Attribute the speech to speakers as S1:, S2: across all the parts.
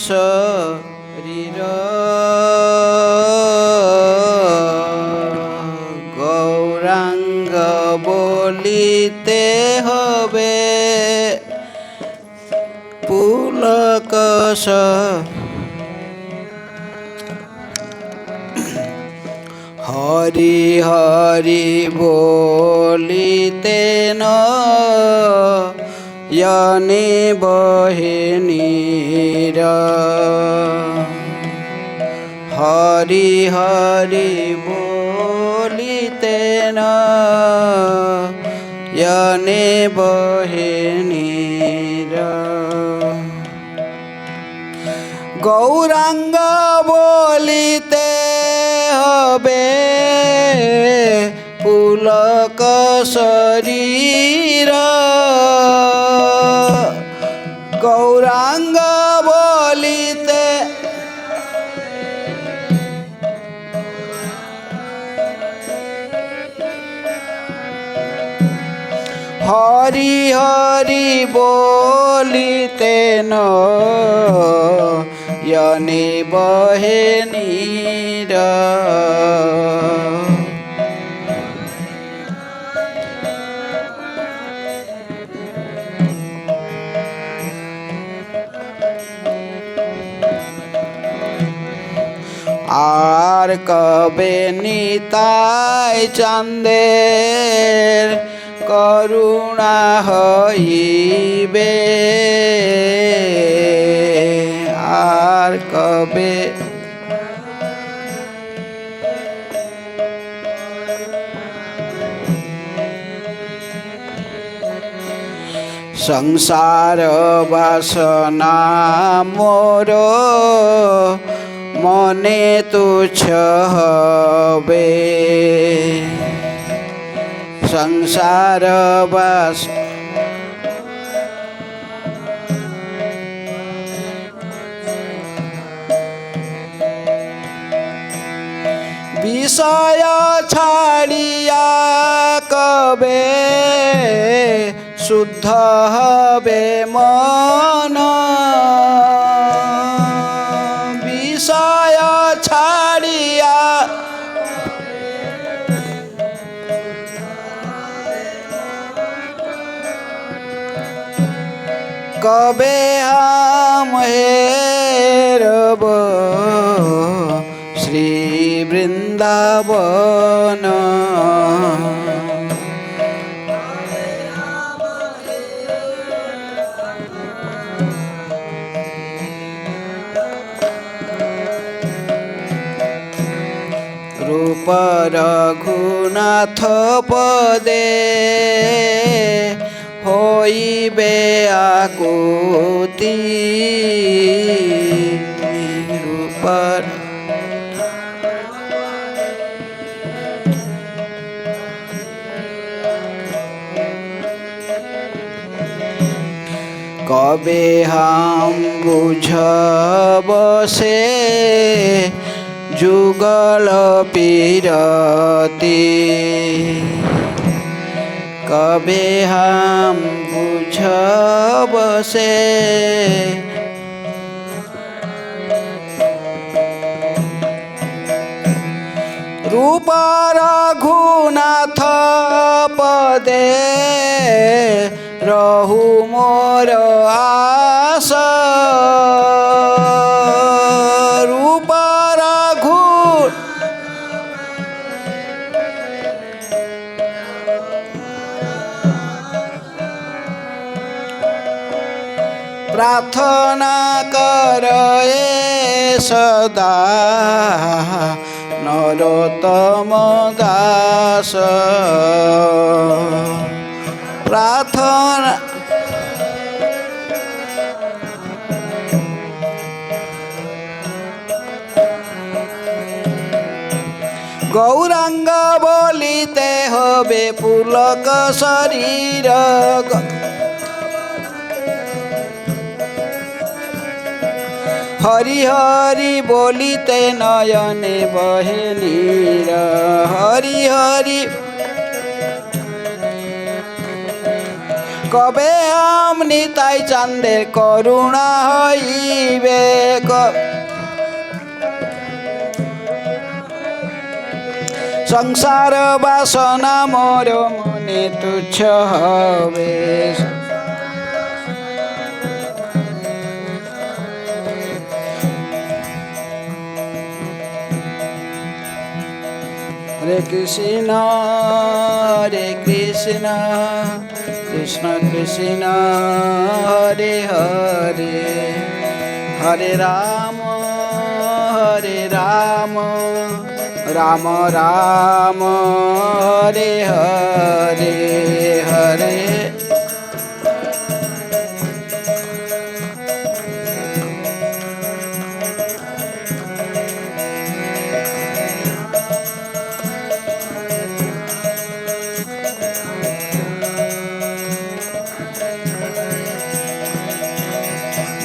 S1: শরীর গৌরাঙ্গ বলিতে হবে পুলক হরি হরি বলিতে নয়নে বহে নীর হরি হরি বলিতে নয়নে বহে নীর গৌরাঙ্গ বলিতে হবে পুলক শরীর গৌরাঙ্গ বলিতে হরি হরি বলিতে নয়নে বহে নীর আর কবে নিতাই চাঁদের করুণা হইবে আর কবে সংসার বাসনা মোর মনে তুচ্ছ হবে সংসার বাস বিষয় ছাড়িয়া কবে শুদ্ধ হবে মন বিষয় ছাড়িয়া কবে হাম হেরব শ্রী বৃন্দাবন রূপ রঘুনাথ পদে হইবে আকুতি রূপ কবে হাম বুঝব সে যুগল পীরতি কবে হাম বুঝব সে রূপ রঘুনাথ পদে রহু মোর আশ রূপ রঘু প্রার্থনা কর সদা নরোত্তম দাস প্রার্থনা গৌরাঙ্গ বলিতে হবে পুলক শরীর হরি হরি বলিতে নয়নে বহে নীর হরি হরি কবে আম নিতাই চাঁদের করুণা হইবে সংসার বাসনা মোর মনে তুচ্ছ হবে হরে কৃষ্ণ কৃষ্ণ কৃষ্ণ হরে হরে হরে রাম রাম রাম হরে হরে হরে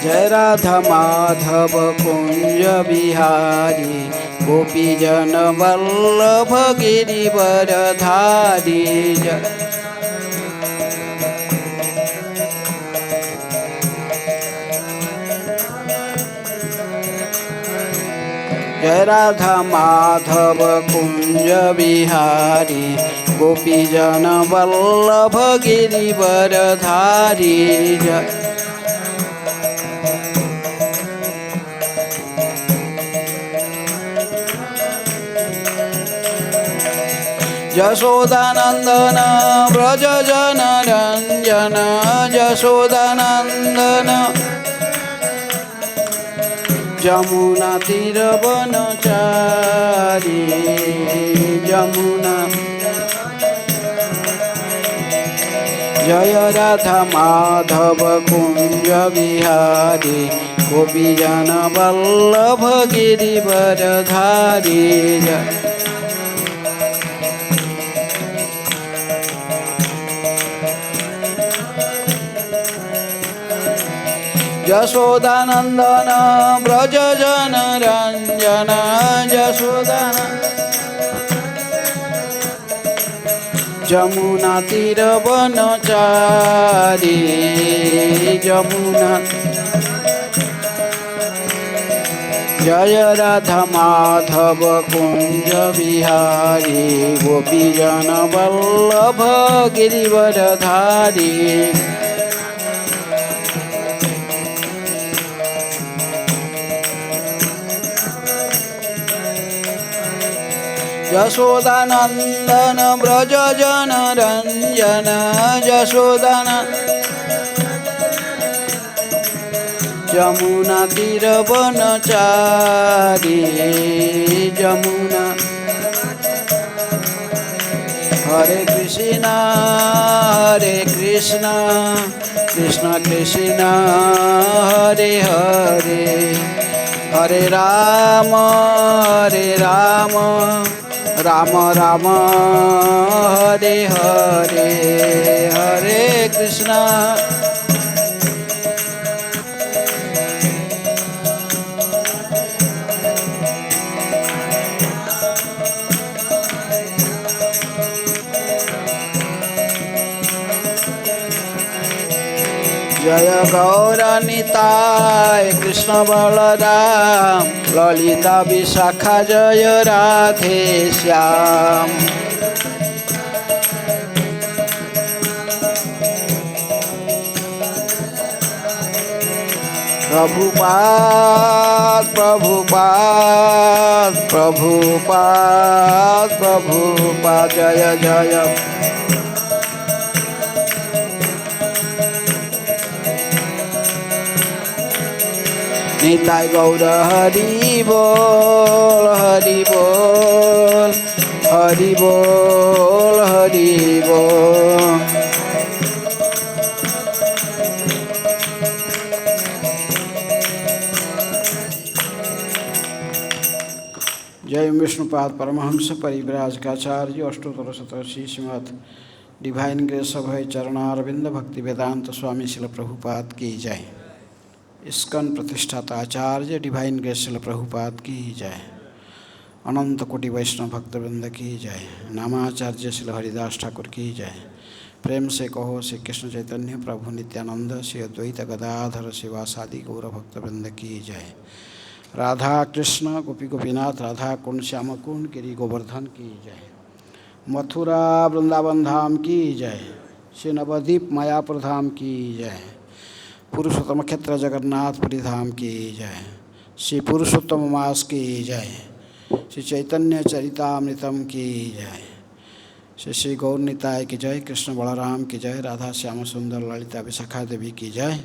S1: जय राधा माधव कुंज बिहारी गोपी जन वल्लभ गिरिवरधारी जय राधा माधव कुंज बिहारी गोपी जन वल्लभ गिरिवरधारी यशोदानंदन व्रज जन रंजन यशोदानंदन जमुना तीर वनचारी जमुना जय राधा माधव कुंज बिहारी गोपी जन वल्लभ गिरिवरधारी यशोदानंदन व्रज जन रंजन यशोदानंदन जमुना तीर वनचारी जमुना जय राधा माधव कुंज बिहारी गोपी जन वल्लभ गिरिवरधारी यशोदानंदन व्रज जन रंजन यशोदानंदन जमुना तीर वनचारी जमुना हरे कृष्ण कृष्ण कृष्ण हरे हरे हरे राम राम राम हरे हरे हरे कृष्ण जय गौरनिताय कृष्ण बलराम ललिता विशाखा जय राधे श्याम प्रभुपाद प्रभुपाद प्रभुपाद प्रभुपाद जय जय निताय गौर हरि बोल हरि बोल हरि बोल हरि बोल जय विष्णुपाद परमहंस परिव्राजकाचार्य अष्टोत्तर शतशी श्रीमद डिवाइन ग्रेस अभय चरणारविंद भक्ति वेदांत स्वामी शिल प्रभुपाद की जय। इस्कॉन प्रतिष्ठाता आचार्य डिवाइन ग्रेस शिल प्रभुपाद की जय। अनंत कोटि वैष्णव भक्तवृंद की जय। नामाचार्य शिल हरिदास ठाकुर की जय। प्रेम से कहो श्री कृष्ण चैतन्य प्रभु नित्यानंद श्री अद्वैत गदाधर शिवासादि गौर भक्तवृंद की जय। राधा कृष्ण गोपी गोपीनाथ राधा कुंड श्याम कुंड गिरी गोवर्धन की जय। मथुरा वृंदावन धाम की जय। श्री नवद्वीप मायापुर धाम की जय। पुरुषोत्तम क्षेत्र जगन्नाथपुरी धाम की जय। श्री पुरुषोत्तम मास की जय। श्री चैतन्य चरितामृतम की जय। श्री श्री गौर निताय की जय। कृष्ण बलराम की जय। राधा श्याम सुंदर ललिता विशाखा देवी की जय।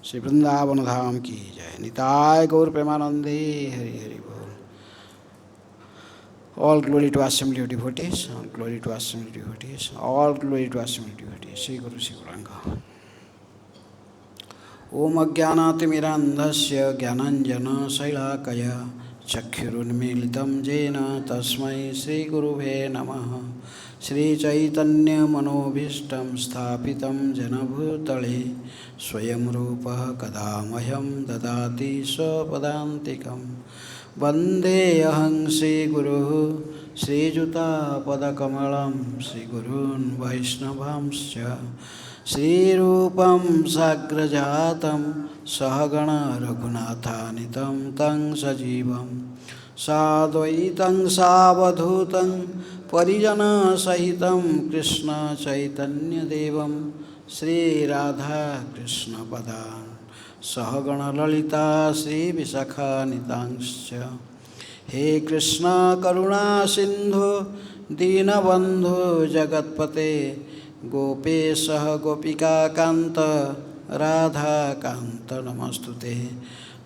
S1: श्री वृंदावन धाम की जय। निताय गौर प्रेमानंदे हरि हरि बोल। All glory to assembly of devotees. All glory to assembly of devotees. All glory to assembly of devotees. Shri Guru Shri Gauranga. Om Ajnanaatimirandhasya Jnananjana Shailakaya Chakshurunmilitam Jena Tasmai Shri Gurubhe Namaha. Shri Chaitanya Manobhishtam Sthapitam Jena Bhutale Swayam Rupa Kadamahyam Dadati Swapadantikam Vandeham Shri Guru Shri Juta Padakamalam Shri Gurun Vaishnavamscha Shri Rupam Sagrajatam Sahagana Raghunatanitam Tang Sajivam Sadvaitam Savadhutam Parijana Sahitam Krishna Chaitanya Devam Shri Radha Krishna Padan Sahagana Lalita Shri Visakha Nitangscha. He Krishna Karuna Sindhu Dinabandhu Jagatpate Gopesha Gopika Kanta Radha Kanta Namastute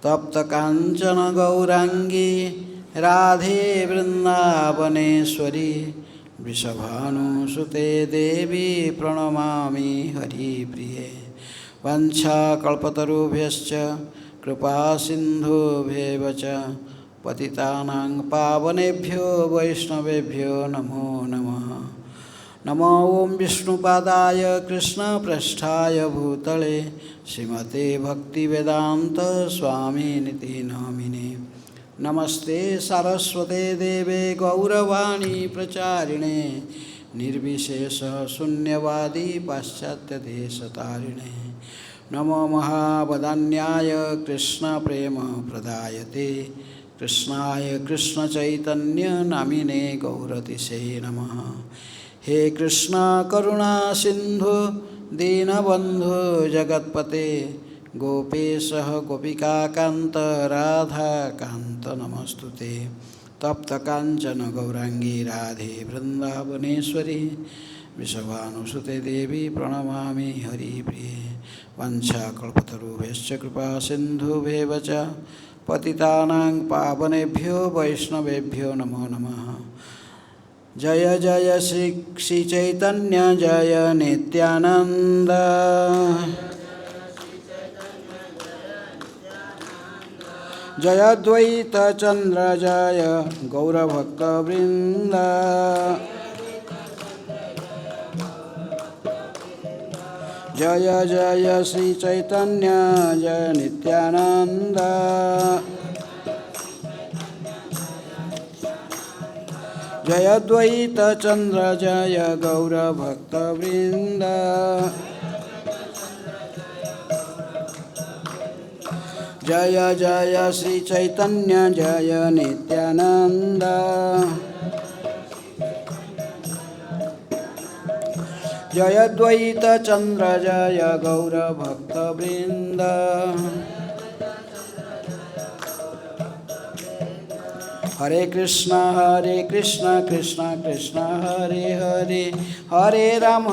S1: Tapta Kanchana Gaurangi Radhe Vrindavaneshwari Vrishabhanu Sute Devi Pranamami Hari Priye Vancha Kalpatarubhyascha Kripa Sindhubhyeva cha Patitanang Pavanebhyo Vaishnavebhyo Namo Namaha. Namo Om Vishnupadaya Krishna Prasthaya Bhutale Srimate Bhakti Vedanta Swami Niti Namine. Namaste Saraswate Deve Gauravani Pracharine Nirvishesha Sunyavadi Paschatya Desatarine. Namo Mahavadanyaya Krishna Prema Pradayate Krishnaya Krishna Chaitanya Namine Gauratise Namaha. He Krishna Karuna Sindhu Dinabandhu Jagatpate Gopesha Gopika Kanta Radha Kanta Namastute Tapta Kanchana Gaurangi Radhe Vrindavaneshwari Vrishabhanusute Devi Pranamami Hari Priye. Vancha Kalpatarubhyascha Kripa Sindhubhyeva cha Patitanang Pavanebhyo Vaishnavebhyo Namo Namaha. Jaya Jaya Shri Chaitanya Jaya Nityananda Jaya Dvaita Chandra Jaya Gaura Bhakta Vrinda Jaya Jaya Shri Chaitanya Jaya Nityananda Jaya Dvaita Chandra Jaya Gaura Bhakta Vrinda Jaya Jaya Shri Chaitanya Jaya Nityananda Jaya Dvaita Chandra Jaya Gaura Bhakta Vrinda. Hare Krishna Krishna Krishna Hare Hare Hare Ram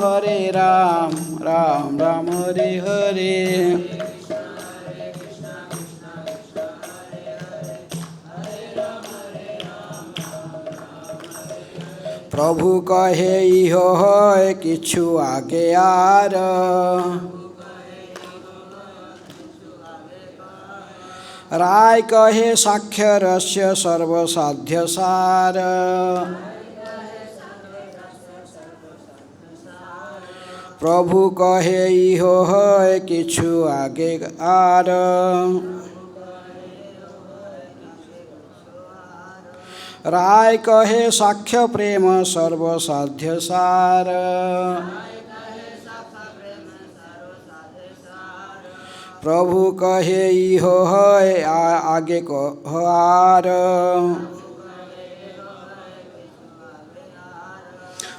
S1: Ram Ram Hare Hare. प्रभु कहे इहो है किछु आगे are राय कहे साक्षरस्य सर्वसाध्य सार प्रभु कहे इहो है किछु आगे आर राय कहे साक्ष्य प्रेम सर्वसाध्य सार प्रभु कहे इहो है आगे कहो आर।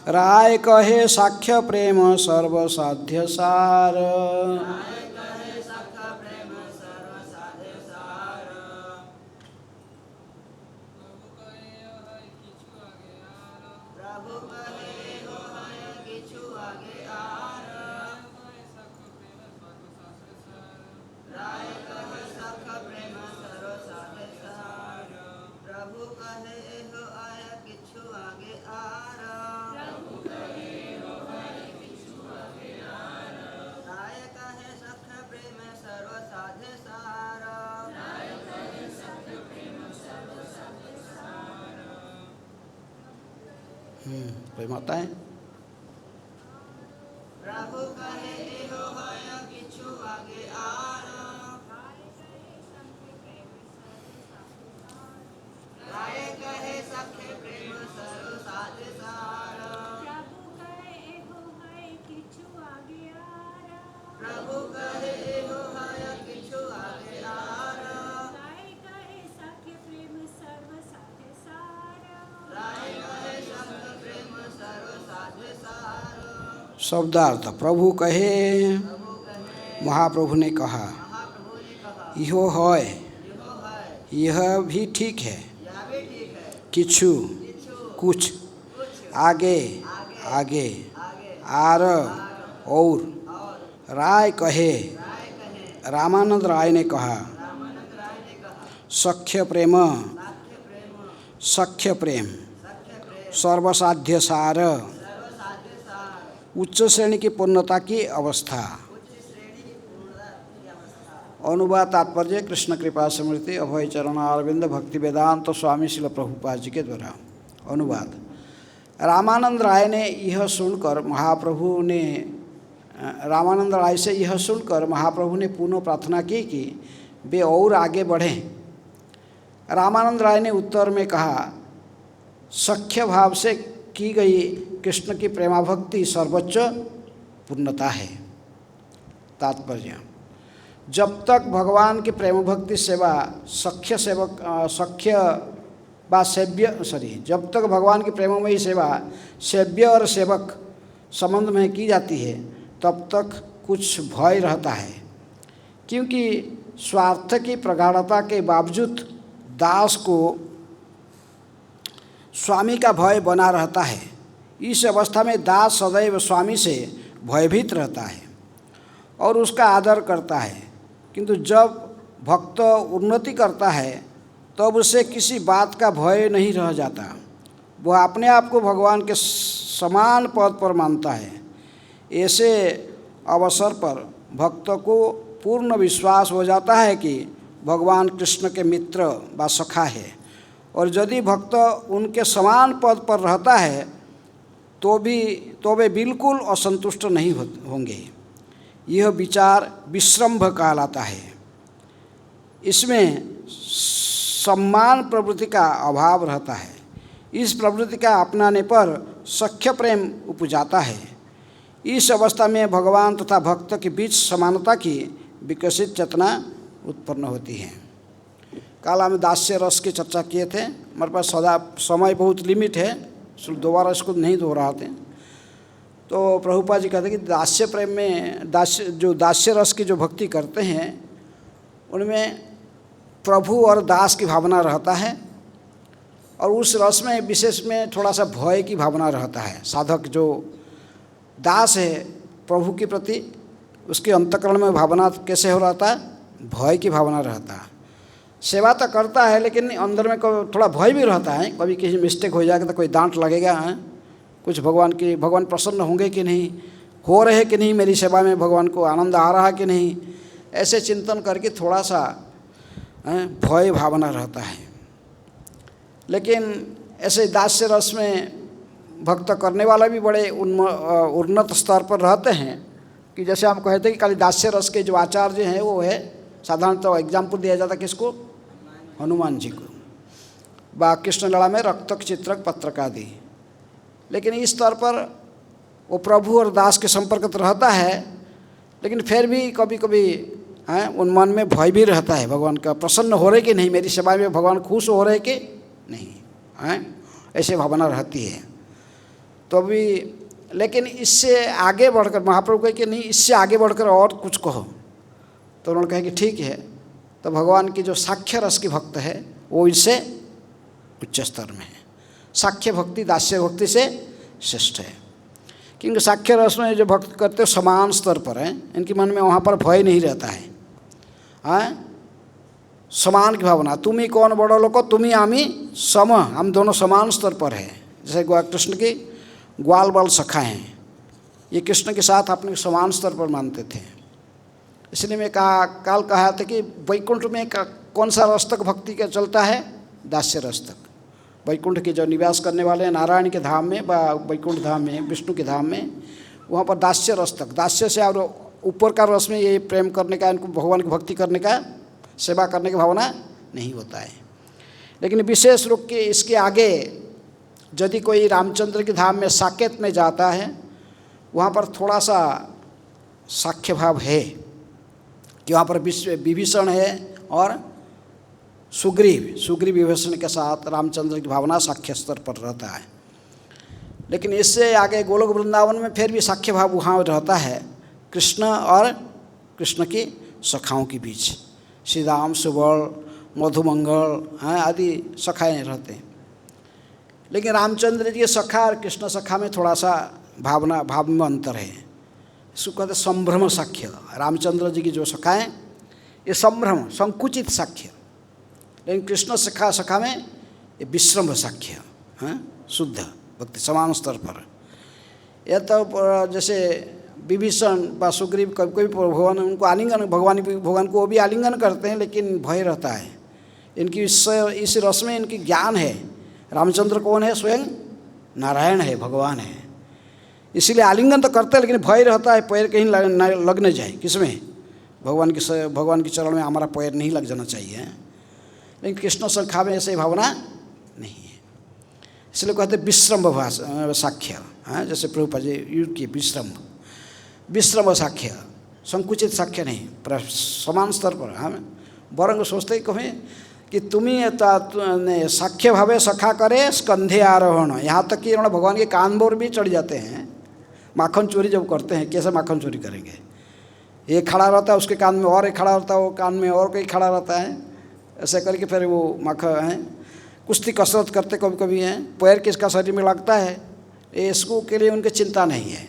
S1: राय कहे साख्य प्रेम सर्वसाध्य सार। कोई माता है? प्रभु कहे एहो है किछु आगे आर। राय कहे सखे प्रेम सर्व साध्य सार। प्रभु कहे एहो है किछु आगे आर। प्रभु कहे एहो है किछु आगे आर। राय कहे सखे प्रेम सर्व साध्य सार। राय कहे सखे प्रेम सर्व साध्य सार। शब्दार्थ प्रभु कहे, महाप्रभु ने कहा, इहो है, यह भी ठीक है, किछु कुछ, आगे आगे, आर और। राय कहे, रामानंद राय ने कहा, सख्य प्रेम, सख्य प्रेम, सर्वसाध्य सार, उच्च श्रेणी की पूर्णता की अवस्था। अनुवाद तात्पर्य कृष्ण कृपा स्मृति अभय चरण अरविंद भक्ति वेदांत स्वामी श्रील प्रभुपाद जी के द्वारा। अनुवाद। रामानंद राय ने यह सुनकर महाप्रभु ने रामानंद राय से यह सुनकर महाप्रभु ने पुनः प्रार्थना की कि वे और आगे बढ़ें। रामानंद राय ने उत्तर में कहा, सख्य भाव से की गई कृष्ण की प्रेमाभक्ति सर्वोच्च पूर्णता है। तात्पर्य, जब तक भगवान की प्रेम भक्ति सेवा सख्य सेवक सख्य व सेव्य जब तक भगवान की प्रेममयी सेवा सेव्य और सेवक संबंध में की जाती है तब तक कुछ भय रहता है, क्योंकि स्वार्थ की प्रगाढ़ता के बावजूद दास को स्वामी का भय बना रहता है। इस अवस्था में दास सदैव स्वामी से भयभीत रहता है और उसका आदर करता है, किंतु जब भक्त उन्नति करता है तब उसे किसी बात का भय नहीं रह जाता। वह अपने आप को भगवान के समान पद पर मानता है। ऐसे अवसर पर भक्त को पूर्ण विश्वास हो जाता है कि भगवान कृष्ण के मित्र व सखा है, और यदि भक्त उनके समान पद पर रहता है तो वे बिल्कुल असंतुष्ट नहीं होंगे। यह विचार विश्रम्भ कहलाता है। इसमें सम्मान प्रवृत्ति का अभाव रहता है। इस प्रवृत्ति का अपनाने पर सख्य प्रेम उपजाता है। इस अवस्था में भगवान तथा भक्त के बीच समानता की विकसित चेतना उत्पन्न होती है। कल हम दास्य रस की चर्चा किए थे। हमारे पास सदा समय बहुत लिमिट है, इसलिए दोबारा इसको नहीं दोहराते। तो प्रभुपाद जी कहते हैं कि दास्य प्रेम में दास्य रस की जो भक्ति करते हैं उनमें प्रभु और दास की भावना रहता है, और उस रस में विशेष में थोड़ा सा भय की भावना रहता है। साधक जो दास है प्रभु के प्रति उसके अंतःकरण में भावना कैसे हो रहता है? भय की भावना रहता है। सेवा तो करता है लेकिन अंदर में थोड़ा भय भी रहता है, कभी किसी मिस्टेक हो जाएगा तो कोई डांट लगेगा है, कुछ भगवान प्रसन्न होंगे कि नहीं, हो रहे कि नहीं, मेरी सेवा में भगवान को आनंद आ रहा कि नहीं, ऐसे चिंतन करके थोड़ा सा भय भावना रहता है। लेकिन ऐसे दास्य रस में भक्त करने वाला भी बड़े उन्नत स्तर पर रहते हैं, कि जैसे हम कहते हैं कि खाली दास्य रस के जो आचार्य हैं वो है, साधारणतः एग्जाम्पल दिया जाता है किसको? हनुमान जी को, व कृष्ण लड़ा में रक्तक चित्रक पत्रक आदि। लेकिन इस स्तर पर वो प्रभु और दास के संपर्क तो रहता है, लेकिन फिर भी कभी कभी हैं, उन मन में भय भी रहता है भगवान का, प्रसन्न हो रहे कि नहीं, मेरी सेवा में भगवान खुश हो रहे कि नहीं, हैं, ऐसे भावना रहती है। तो अभी लेकिन इससे आगे बढ़कर महाप्रभु कहे कि नहीं, इससे आगे बढ़कर और कुछ कहो। तो उन्होंने कहा कि ठीक है। तो भगवान की जो साख्य रस की भक्त है वो इससे उच्च स्तर में है। साख्य भक्ति दास्य भक्ति से श्रेष्ठ है, क्योंकि साख्य रस में जो भक्त करते हो समान स्तर पर हैं, इनके मन में वहाँ पर भय नहीं रहता है। हाँ, समान की भावना, तुम ही कौन बड़ो लोग, तुम ही आमी सम, हम दोनों समान स्तर पर है। जैसे कृष्ण की ग्वाल बाल सखा हैं, ये कृष्ण के साथ अपने समान स्तर पर मानते थे। इसलिए मैं काल कहा था कि वैकुंठ में कौन सा रस तक भक्ति का चलता है, दास्य रस तक। वैकुंठ के जो निवास करने वाले हैं नारायण के धाम में, वैकुंठ धाम में, विष्णु के धाम में, वहाँ पर दास्य रस तक, दास्य से और ऊपर का रस में ये प्रेम करने का, इनको भगवान की भक्ति करने का, सेवा करने की भावना नहीं होता है। लेकिन विशेष रूप के इसके आगे यदि कोई रामचंद्र के धाम में साकेत में जाता है, वहाँ पर थोड़ा सा साख्य भाव है कि वहाँ पर विभीषण है और सुग्रीव विभीषण के साथ रामचंद्र की भावना साख्य स्तर पर रहता है। लेकिन इससे आगे गोलोक वृंदावन में फिर भी साख्य भाव वहाँ रहता है, कृष्ण और कृष्ण की सखाओं के बीच, श्रीराम, सुबल, मधुमंगल आदि सखाएँ रहते हैं। लेकिन रामचंद्र जी के सखा और कृष्ण सखा में थोड़ा सा भाव में अंतर है। इसको कहते संभ्रम साख्य। रामचंद्र जी की जो सखा है ये संभ्रम संकुचित साख्य, लेकिन कृष्ण सखा में ये विश्रम्भ साख्य, शुद्ध भक्ति समान स्तर पर। यह तो जैसे विभीषण व सुग्रीव कभी भगवान उनको आलिंगन, भगवान को वो भी आलिंगन करते हैं, लेकिन भय रहता है। इनकी इस रस में इनकी ज्ञान है। रामचंद्र कौन है? स्वयं नारायण है, भगवान है। इसीलिए आलिंगन तो करते हैं, लेकिन भय रहता है पैर कहीं लग न जाए। किसमें? भगवान के चरण में हमारा पैर नहीं लग जाना चाहिए। लेकिन कृष्ण सखा में ऐसे भावना नहीं है, इसलिए कहते विश्रम्भ साख्य। जैसे प्रभुपाद जी यूज किए विश्रम्भ साख्य, संकुचित साख्य नहीं, पर समान स्तर पर। हम बरंग सोचते कहें कि तुम्हें साख्य भावे सखा करे स्कंधे आरोहण, यहाँ तक कि उन्होंने भगवान के कान बोर भी चढ़ जाते हैं। माखन चोरी जब करते हैं, कैसे माखन चोरी करेंगे? ये खड़ा रहता है, उसके कान में और एक खड़ा रहता है, वो कान में और कोई खड़ा रहता है, ऐसे करके फिर वो माखन है। कुश्ती कसरत करते कभी कभी हैं, पैर किसका शरीर में लगता है, इसको के लिए उनकी चिंता नहीं है,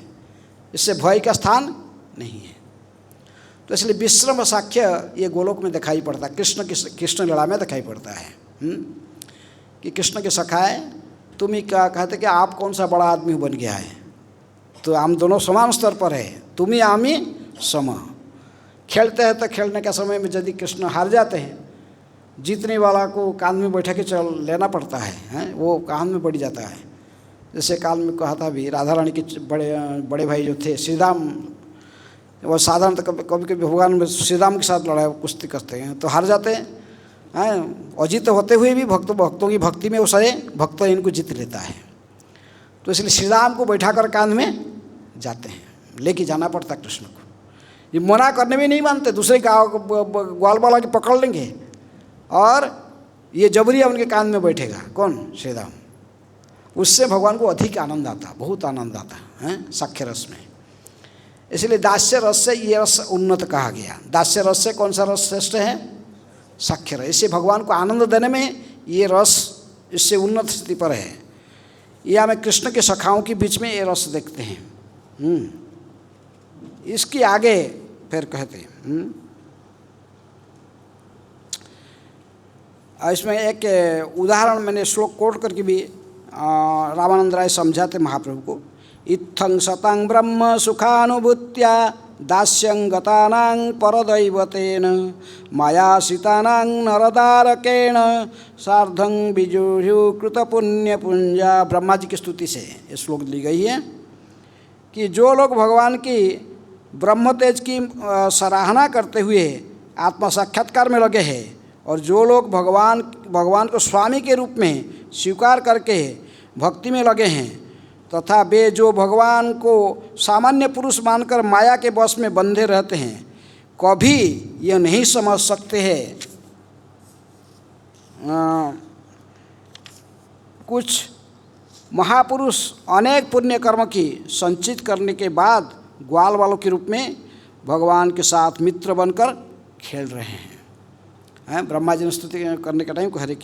S1: इससे भय का स्थान नहीं है। तो इसलिए विश्रम साख्य ये गोलोक में दिखाई पड़ता है, कृष्ण लीला में दिखाई पड़ता है कि कृष्ण के सखाए तुम ही क्या कहते कि आप कौन सा बड़ा आदमी बन गया है, तो हम दोनों समान स्तर पर है, तुम ही आम ही सम। खेलते हैं तो खेलने के समय में यदि कृष्ण हार जाते हैं, जीतने वाला को कान में बैठा के चल लेना पड़ता है, वो कान में बढ़ जाता है। जैसे काल में कहा था भी, राधा रानी के बड़े भाई जो थे श्रीराम, वो साधारण तो कभी कभी भगवान में श्रीराम के साथ लड़ाई कुश्ती करते हैं तो हार जाते हैं। अजीत होते हुए भी भक्तों की भक्ति में वो सारे भक्त इनको जीत लेता है। तो इसलिए श्रीराम को बैठा कर कान में जाते हैं, लेके जाना पड़ता कृष्ण को। ये मना करने में नहीं मानते, दूसरे ग्वाल वाला के पकड़ लेंगे और ये जबरिया उनके कान में बैठेगा। कौन? श्रीराम। उससे भगवान को अधिक आनंद आता, बहुत आनंद आता है साख्य रस में। इसलिए दास्य रस से ये रस उन्नत कहा गया। दास्य रस से कौन सा रस श्रेष्ठ है? साख्य रस। इससे भगवान को आनंद देने में ये रस इससे उन्नत स्थिति पर है। ये हमें कृष्ण के सखाओं के बीच में ये रस देखते हैं। इसके आगे फिर कहते हैं, इसमें एक उदाहरण मैंने श्लोक कोट करके भी रामानंद राय समझाते महाप्रभु को। इत्थं सतं ब्रह्म सुखानुभूत्या दास्यं गतानां परदैवतेन मायासितानां नरदारकेण सार्धं बिजुषु कृतपुण्यपुंजा। ब्रह्मा जी की स्तुति से ये श्लोक ली गई है कि जो लोग भगवान की ब्रह्म तेज की सराहना करते हुए आत्मा साक्षात्कार में लगे हैं, और जो लोग भगवान को स्वामी के रूप में स्वीकार करके भक्ति में लगे हैं, तथा वे जो भगवान को सामान्य पुरुष मानकर माया के वश में बंधे रहते हैं, कभी ये नहीं समझ सकते हैं कुछ महापुरुष अनेक पुण्य कर्म की संचित करने के बाद ग्वाल बालों के रूप में भगवान के साथ मित्र बनकर खेल रहे हैं। ब्रह्मा जी ने स्तुति करने का टाइम कह रहे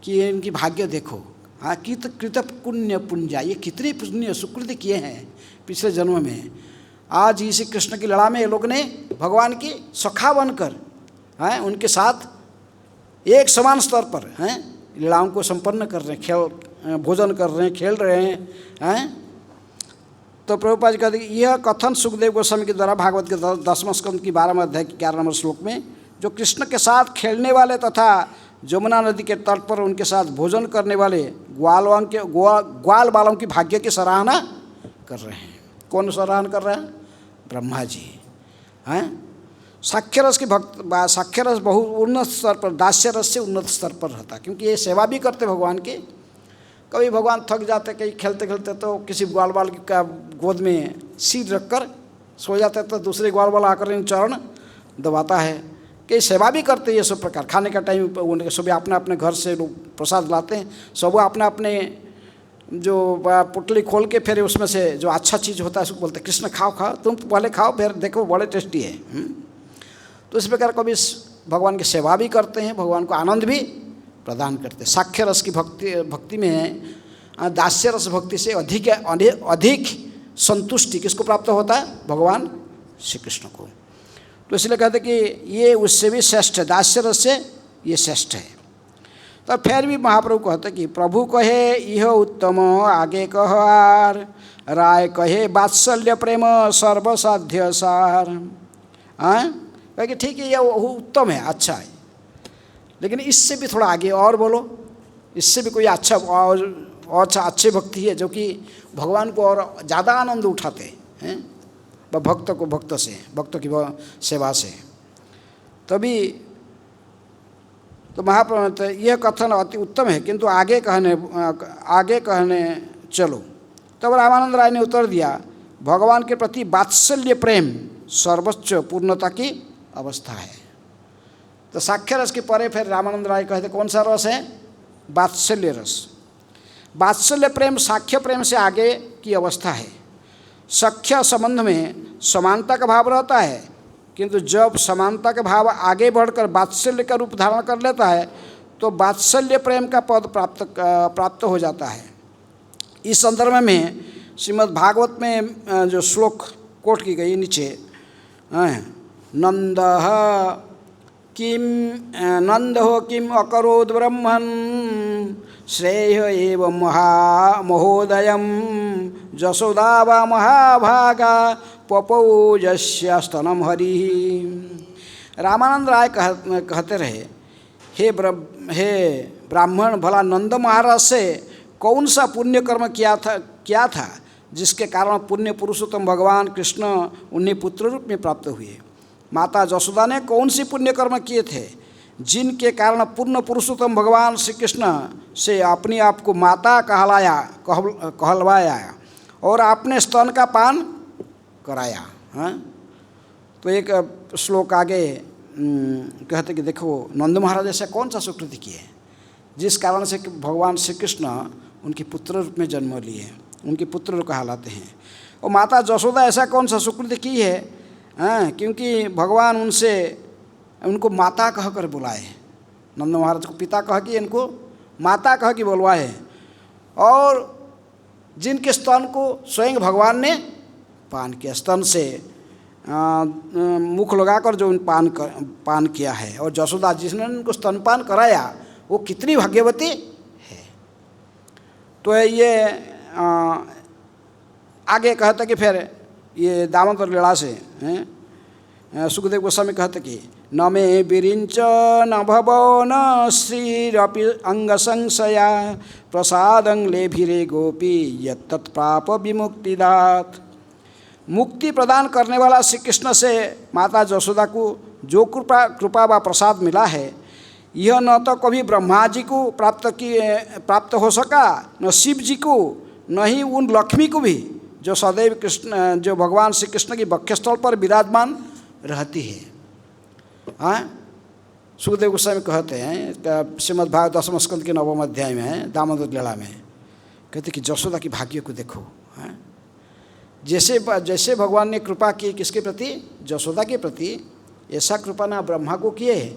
S1: कि इनकी भाग्य देखो, हाँ कृत पुण्य पुंजा, ये कितने पुण्य सुकृति किए हैं पिछले जन्म में। आज इसी कृष्ण की लड़ा में ये लोग ने भगवान की सखा बनकर उनके साथ एक समान स्तर पर लीलाओं को संपन्न कर रहे हैं, भोजन कर रहे हैं, खेल रहे हैं। तो प्रभुपाद जी कहते हैं यह कथन सुखदेव गोस्वामी के द्वारा भागवत के 10वें स्कंद की 12वें अध्याय के 11 नंबर श्लोक में जो कृष्ण के साथ खेलने वाले तथा जमुना नदी के तट पर उनके साथ भोजन करने वाले ग्वाल बालों की भाग्य की सराहना कर रहे हैं। कौन सराहना कर रहे हैं? ब्रह्मा जी। साक्ष्य रस की साक्ष्य रस बहुत उन्नत स्तर पर, दास्य रस से उन्नत स्तर पर रहता, क्योंकि ये सेवा भी करते भगवान की। कभी भगवान थक जाते, कहीं खेलते खेलते तो किसी ग्वाल बाल का गोद में सिर रखकर सो जाते, तो दूसरे ग्वाल बाल आकर इन चरण दबाता है। कई सेवा भी करते ये सब प्रकार। खाने का टाइम उनके सुबह अपने अपने घर से लोग प्रसाद लाते हैं, सब अपने अपने जो पुटली खोल के फिर उसमें से जो अच्छा चीज़ होता है उसको बोलते हैं कृष्ण खाओ खाओ, तुम पहले खाओ फिर देखो बड़े टेस्टी है। तो इस प्रकार कभी भगवान की सेवा भी करते हैं, भगवान को आनंद भी प्रदान करते हैं। साक्ष्य रस की भक्ति में दास्य रस भक्ति से अधिक संतुष्टि किसको प्राप्त होता है? भगवान श्री कृष्ण को। तो इसलिए कहते कि ये उससे भी श्रेष्ठ है, दास्य रस से ये श्रेष्ठ है। तो फिर भी महाप्रभु कहते कि प्रभु कहे यह उत्तम आगे कह आर, राय कहे वात्सल्य प्रेम सर्वसाध्य सार। कहे कि ठीक है यह उत्तम है, अच्छा है, लेकिन इससे भी थोड़ा आगे और बोलो, इससे भी कोई अच्छा और अच्छे भक्ति है जो कि भगवान को और ज़्यादा आनंद उठाते हैं भक्त को, भक्तों की सेवा से। तभी तो महाप्रभु यह कथन अति उत्तम है, किंतु आगे कहने चलो। तब रामानंद राय ने उत्तर दिया भगवान के प्रति वात्सल्य प्रेम सर्वोच्च पूर्णता की अवस्था है। तो साक्ष्य रस के परे फिर रामानंद राय कहते कौन सा रस है? वात्सल्य रस। वात्सल्य प्रेम साक्ष्य प्रेम से आगे की अवस्था है। सख्य संबंध में समानता का भाव रहता है, किंतु जब समानता का भाव आगे बढ़कर वात्सल्य का रूप धारण कर लेता है तो वात्सल्य प्रेम का पद प्राप्त हो जाता है। इस संदर्भ में श्रीमद् भागवत में जो श्लोक कोट की गई नीचे, नंदो किम अकरोद ब्रह्मन् श्रेय एव महोदयम जसोदा वा महाभागा पपौ यस्य स्तनम हरि। रामानंद राय कहते रहे हे ब्राह्मण, भला नंद महाराज से कौन सा पुण्य कर्म किया था जिसके कारण पुण्य पुरुषोत्तम भगवान कृष्ण उन्हें पुत्र रूप में प्राप्त हुए। माता जसोदा ने कौन सी पुण्य कर्म किए थे जिनके कारण पूर्ण पुरुषोत्तम भगवान श्री कृष्ण से अपने आप को माता कहलवाया और अपने स्तन का पान कराया। तो एक श्लोक आगे कहते कि देखो नंद महाराज ऐसा कौन सा सुकृति किए जिस कारण से भगवान श्री कृष्ण उनके पुत्र रूप में जन्म लिए, उनके पुत्र कहलाते हैं। और माता जसोदा ऐसा कौन सा सुकृति की है क्योंकि भगवान उनको माता कह कर बुलाए। नंद महाराज को पिता कह के इनको माता कह के बुलवाए, और जिनके स्तन को स्वयं भगवान ने पान किया, स्तन से मुख लगाकर जो पान किया है, और जसोदा जिसने उनको स्तनपान कराया वो कितनी भाग्यवती है। तो ये आगे कहते कि फिर ये दामोदर लीला से सुखदेव गोस्वामी कहते कि न मे विरिंच न भवो न श्रीरपि अंग संशया प्रसादं लेभिरे गोपी यत्तत्प्राप विमुक्तिदात। मुक्ति प्रदान करने वाला श्री कृष्ण से माता जसोदा को जो कृपा व प्रसाद मिला है, यह न तो कभी ब्रह्मा जी को प्राप्त हो सका, न शिव जी को, न ही उन लक्ष्मी को भी जो सदैव जो भगवान श्री कृष्ण की वक्षस्थल पर विराजमान रहती है। हाँ, सुखदेव गोस्वामी कहते हैं, श्रीमद् भागवत 10वें स्कंद के 9वें अध्याय में है, दामोदर लीला में कहते कि यशोदा की भाग्य को देखो। हाँ, जैसे भगवान ने कृपा की किसके प्रति? यशोदा के प्रति। ऐसा कृपा ना ब्रह्मा को किए है,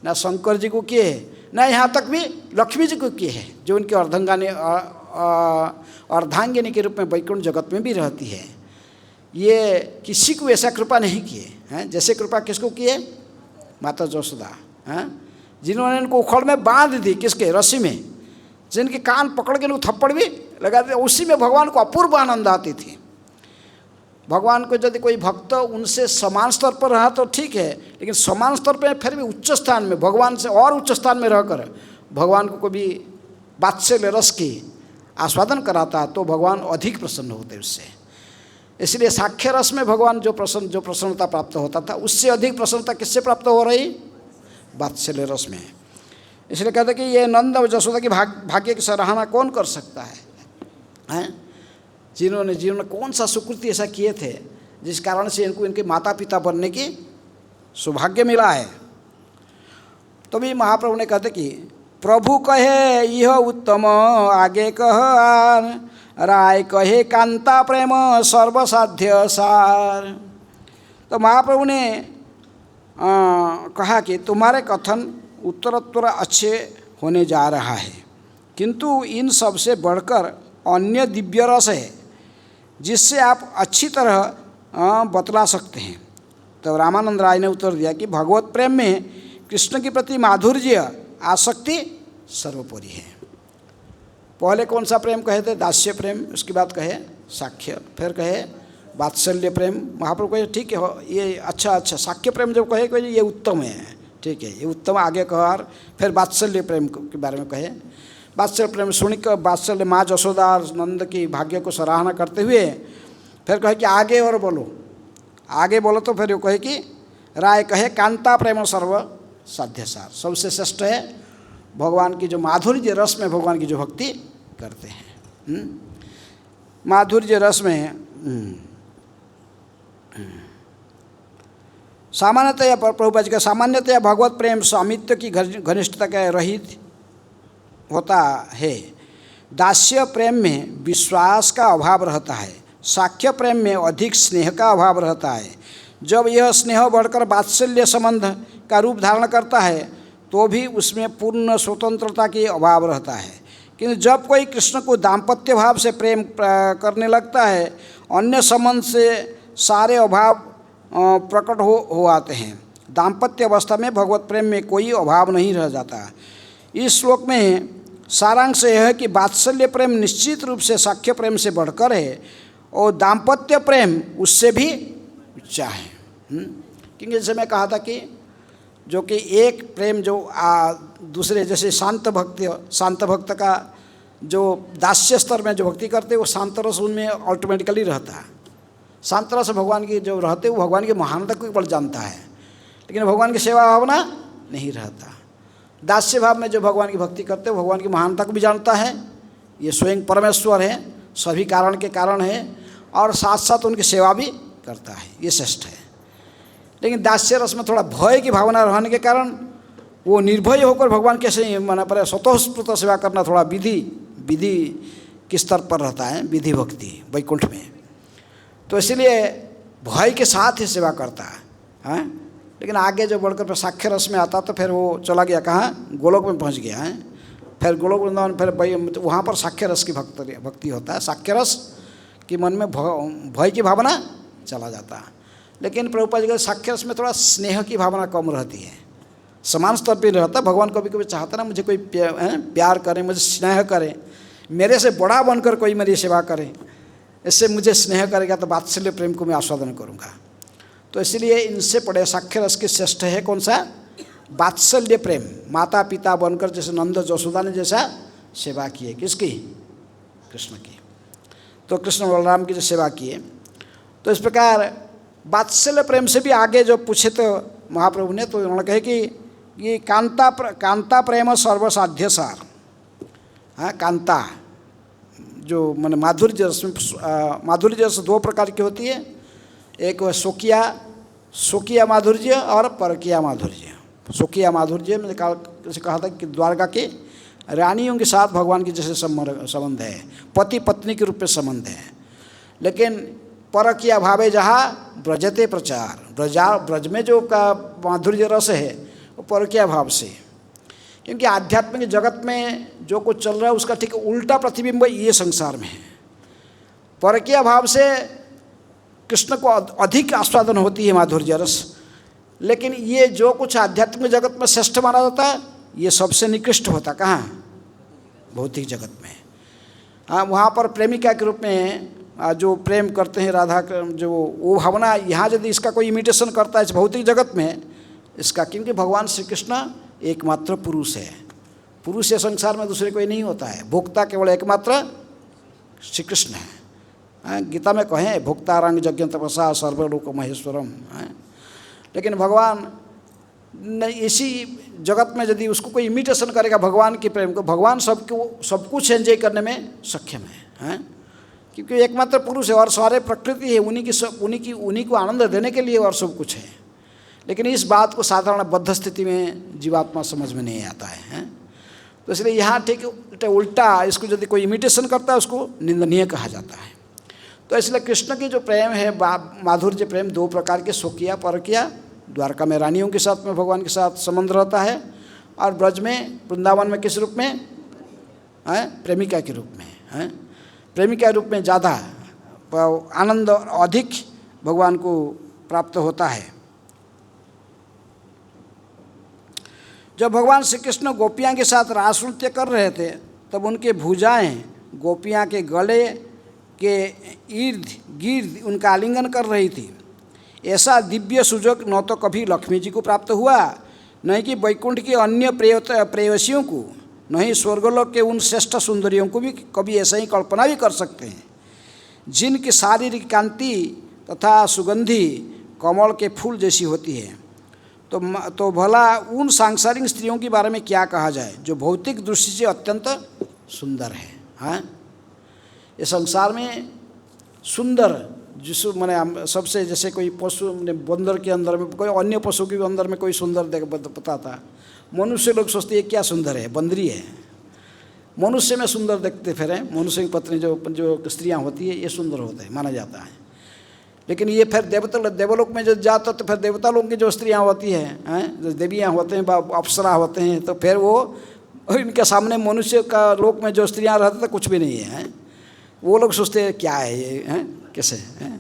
S1: ना शंकर जी को किए है, ना यहाँ तक भी लक्ष्मी जी को किए है, जो उनके अर्धांगिनी के रूप में वैकुंठ जगत में भी रहती है। ये किसी को ऐसा कृपा नहीं किए हैं जैसे कृपा किसको किए? माता यशोदा। हाँ, जिन्होंने इनको उखड़ में बांध दी, किसके? रस्सी में, जिनके कान पकड़ के उनको थप्पड़ भी लगा दिया। उसी में भगवान को अपूर्व आनंद आती थी। भगवान को यदि कोई भक्त उनसे समान स्तर पर रहा तो ठीक है, लेकिन समान स्तर पर फिर भी उच्च स्थान में, भगवान से और उच्च स्थान में रहकर भगवान को कभी वात्सल्य रस की आस्वादन कराता तो भगवान अधिक प्रसन्न होते उससे। इसलिए साक्ष्य रस में भगवान जो प्रसन्नता प्राप्त होता था, उससे अधिक प्रसन्नता किससे प्राप्त हो रही? वात्सल्य रस में। इसलिए कहते कि ये नंद और यशोदा की भाग्य की सराहना कौन कर सकता है? हैं, जिन्होंने जीवन में कौन सा सुकृति ऐसा किए थे जिस कारण से इनको इनके माता पिता बनने की सौभाग्य मिला है। तो भी महाप्रभु ने कहते कि प्रभु कहे यह उत्तम आगे कह आर, राय कहे कांता प्रेम सर्वसाध्य सार। तो महाप्रभु ने कहा कि तुम्हारे कथन उत्तरोत्तर अच्छे होने जा रहा है, किंतु इन सब से बढ़कर अन्य दिव्य रस है जिससे आप अच्छी तरह बतला सकते हैं। तो रामानंद राय ने उत्तर दिया कि भगवत प्रेम में कृष्ण के प्रति माधुर्य आसक्ति सर्वोपरि है। पहले कौन सा प्रेम कहे थे? दास्य प्रेम, उसके बाद कहे साक्ष्य, फिर कहे वात्सल्य प्रेम। महाप्रभु कहे ठीक है, ये अच्छा साक्ष्य प्रेम जब कहे ये उत्तम है, ठीक है, ये उत्तम आगे कहा। फिर वात्सल्य प्रेम के बारे में कहे। वात्सल्य प्रेम सुनिकर वात्सल्य माँ यशोदा नंद की भाग्य को सराहना करते हुए फिर कहे कि आगे और बोलो, आगे बोलो। तो फिर वो कहे कि राय कहे कांता प्रेम सर्व साध्य सार, सबसे श्रेष्ठ है भगवान की जो माधुर्य रस में भगवान की जो भक्ति करते हैं। माधुर्य रस में सामान्यतया प्रभुपाद जी का सामान्यतया भगवत प्रेम स्वामित्व की घनिष्ठता का रहित होता है। दास्य प्रेम में विश्वास का अभाव रहता है, साक्ष्य प्रेम में अधिक स्नेह का अभाव रहता है। जब यह स्नेह बढ़कर वात्सल्य संबंध का रूप धारण करता है तो भी उसमें पूर्ण स्वतंत्रता की अभाव रहता है। किंतु जब कोई कृष्ण को दाम्पत्य भाव से प्रेम करने लगता है, अन्य संबंध से सारे अभाव प्रकट हो आते हैं। दाम्पत्य अवस्था में भगवत प्रेम में कोई अभाव नहीं रह जाता। इस श्लोक में सारांश यह है कि वात्सल्य प्रेम निश्चित रूप से साक्ष्य प्रेम से बढ़कर है और दाम्पत्य प्रेम उससे भी ऊंचा है। क्योंकि जैसे मैं कहा था कि जो कि एक प्रेम जो दूसरे, जैसे शांत भक्त का जो दास्य स्तर में जो भक्ति करते वो शांत रस उनमें ऑटोमेटिकली रहता है। शांत रस भगवान की जो रहते वो भगवान की महानता को बल जानता है, लेकिन भगवान की सेवा भावना नहीं रहता। दास्य भाव में जो भगवान की भक्ति करते वो भगवान की महानता को भी जानता है, ये स्वयं परमेश्वर है, सभी कारण के कारण है, और साथ साथ उनकी सेवा भी करता है, ये श्रेष्ठ है। लेकिन दास्य रस में थोड़ा भय की भावना रहने के कारण वो निर्भय होकर भगवान कैसे माना पर स्वतःस्फूर्त सेवा करना थोड़ा विधि किस स्तर पर रहता है, विधि भक्ति वैकुंठ में। तो इसलिए भय के साथ ही सेवा करता है। लेकिन आगे जो बढ़कर फिर साक्ष्य रस में आता तो फिर वो चला गया कहाँ? गोलोक में पहुँच गया है। फिर गोलोक वृंदावन, फिर वहाँ पर साक्ष्य रस की भक्ति होता है। साक्ष्य रस कि मन में भय की भावना चला जाता है। लेकिन प्रभुपाद जी के साक्ष्य रस में थोड़ा स्नेह की भावना कम रहती है, समान स्तर पर रहता। भगवान कभी कभी चाहता ना मुझे कोई प्यार करे, मुझे स्नेह करे, मेरे से बड़ा बनकर कोई मेरी सेवा करे, इससे मुझे स्नेह करेगा तो वात्सल्य प्रेम को मैं आस्वादन करूँगा। तो इसलिए इनसे पढ़े साक्ष्य रस की श्रेष्ठ है कौन सा? वात्सल्य प्रेम। माता पिता बनकर जैसे नंद यशोदा ने जैसा सेवा किए, किसकी? कृष्ण की। तो कृष्ण बलराम की जो सेवा किए, तो इस प्रकार वात्सल्य प्रेम से भी आगे जो पूछे तो महाप्रभु ने, तो उन्होंने कहे कि ये कांता प्रेम सर्वसाध्य सार। हाँ, कांता जो मैंने माधुर्य रस में, माधुर्य रस दो प्रकार की होती है, एक वह शोकिया स्वकीय माधुर्य और परकीय माधुर्य। स्वकीय माधुर्य में कहा था कि द्वारका की रानियों के साथ भगवान की जैसे संबंध है, पति पत्नी के रूप में संबंध है। लेकिन परकीय भावे जहाँ ब्रजते प्रचार, ब्रज में जो का माधुर्य रस है वो परकीय भाव से, क्योंकि आध्यात्मिक जगत में जो कुछ चल रहा है उसका ठीक उल्टा प्रतिबिंब ये संसार में है। परकीय भाव से कृष्ण को अधिक आस्वादन होती है माधुर्य रस, लेकिन ये जो कुछ आध्यात्मिक जगत में श्रेष्ठ माना जाता है ये सबसे निकृष्ट होता कहाँ? भौतिक जगत में। हाँ, वहाँ पर प्रेमिका के रूप में जो प्रेम करते हैं राधा जो वो भावना, यहाँ यदि इसका कोई इमिटेशन करता है इस भौतिक जगत में इसका, क्योंकि भगवान श्री कृष्ण एकमात्र पुरुष है। पुरुष है संसार में दूसरे कोई नहीं होता है। भोक्ता केवल एकमात्र श्री कृष्ण है। गीता में कहें भोक्ता रंग यज्ञ तपसा सर्वलोक महेश्वरम। लेकिन भगवान ने इसी जगत में यदि उसको कोई इमिटेशन करेगा भगवान के प्रेम को, भगवान सब कुछ एंजॉय करने में सक्षम है, क्योंकि एकमात्र पुरुष है और सारे प्रकृति है उन्हीं को आनंद देने के लिए और सब कुछ है। लेकिन इस बात को साधारण बद्ध स्थिति में जीवात्मा समझ में नहीं आता है। तो इसलिए यहाँ ठीक उल्टा, इसको यदि कोई इमिटेशन करता है उसको निंदनीय कहा जाता है। तो इसलिए कृष्ण की जो प्रेम है माधुर्य प्रेम दो प्रकार के, स्वकीय परकीय। द्वारका में रानियों के साथ में भगवान के साथ संबंध रहता है, और ब्रज में वृंदावन में किस रूप में? प्रेमिका के रूप में। प्रेमिका के रूप में ज़्यादा आनंद अधिक भगवान को प्राप्त होता है। जब भगवान श्री कृष्ण गोपियाँ के साथ रास नृत्य कर रहे थे तब उनके भुजाएं गोपियाँ के गले के इर्द गिर्द उनका आलिंगन कर रही थी। ऐसा दिव्य सुजोग न तो कभी लक्ष्मी जी को प्राप्त हुआ, न कि वैकुंठ की अन्य प्रेयसियों को, न ही स्वर्गलोक के उन श्रेष्ठ सुंदरियों को भी कभी ऐसा ही कल्पना भी कर सकते हैं, जिनकी शारीरिक कांति तथा सुगंधि कमल के फूल जैसी होती है। तो भला उन सांसारिक स्त्रियों के बारे में क्या कहा जाए जो भौतिक दृष्टि से अत्यंत सुंदर है। हाँ, ये संसार में सुंदर जिसको मैंने सबसे, जैसे कोई पशु बंदर के अंदर में, कोई अन्य पशु के अंदर में कोई सुंदर बताता, मनुष्य लोग सोचते ये क्या सुंदर है, बंदरी है। मनुष्य में सुंदर देखते फिर मनुष्य की पत्नी जो स्त्रियां होती है ये सुंदर होता है माना जाता है। लेकिन ये फिर देवलोक में जो जाता तो फिर देवता लोग की जो स्त्रियां होती हैं, जो देवियाँ होते हैं, अप्सरा होते हैं, तो फिर वो इनके सामने मनुष्य का लोक में जो स्त्रियाँ रहती तो कुछ भी नहीं है। वो लोग सोचते हैं क्या है ये, कैसे है।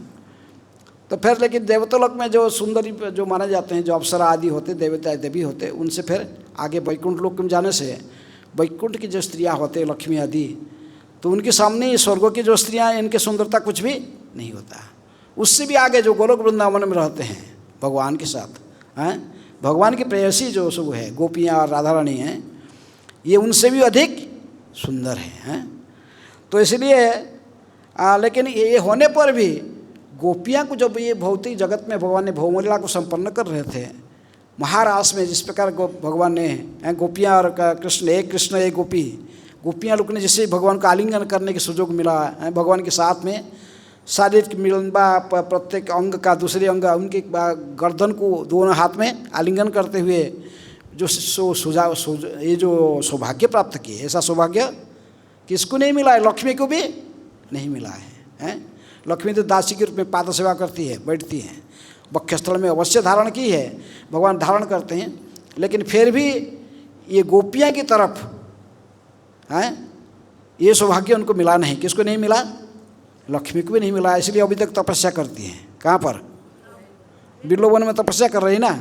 S1: तो फिर लेकिन देवतालोक में जो सुंदरी जो माने जाते हैं, जो अप्सरा आदि होते, देवता देवी होते, उनसे फिर आगे वैकुंठ लोक में जाने से वैकुंठ की जो स्त्रियाँ होते लक्ष्मी आदि, तो उनके सामने स्वर्गों की जो स्त्रियाँ, इनकी सुंदरता कुछ भी नहीं होता। उससे भी आगे जो गोलोक वृंदावन में रहते हैं भगवान के साथ, भगवान की प्रेयसी जो सब है गोपियाँ और राधा रानी हैं, ये उनसे भी अधिक सुंदर हैं। तो इसलिए लेकिन ये होने पर भी गोपियाँ को जब ये भौतिक जगत में भगवान ने भौमलीला को संपन्न कर रहे थे, महारास में जिस प्रकार भगवान ने गोपियाँ और कृष्ण एक गोपी, गोपियाँ लोग ने जिससे भगवान को आलिंगन करने की सुযোগ मिला है, भगवान के साथ में शारीरिक मिलन प्रत्येक अंग का दूसरे अंग उनके गर्दन को दोनों हाथ में आलिंगन करते हुए जो ये जो सौभाग्य प्राप्त किए, ऐसा सौभाग्य किसको नहीं मिला है? लक्ष्मी को भी नहीं मिला है। लक्ष्मी तो दासी के रूप में पाद सेवा करती है, बैठती हैं, वक्षस्थल में अवश्य धारण की है, भगवान धारण करते हैं, लेकिन फिर भी ये गोपियाँ की तरफ ये सौभाग्य उनको मिला नहीं। किसको नहीं मिला? लक्ष्मी को भी नहीं मिला। इसलिए अभी तक तपस्या करती हैं। कहाँ पर? बिल्लोवन में तपस्या कर रही ना।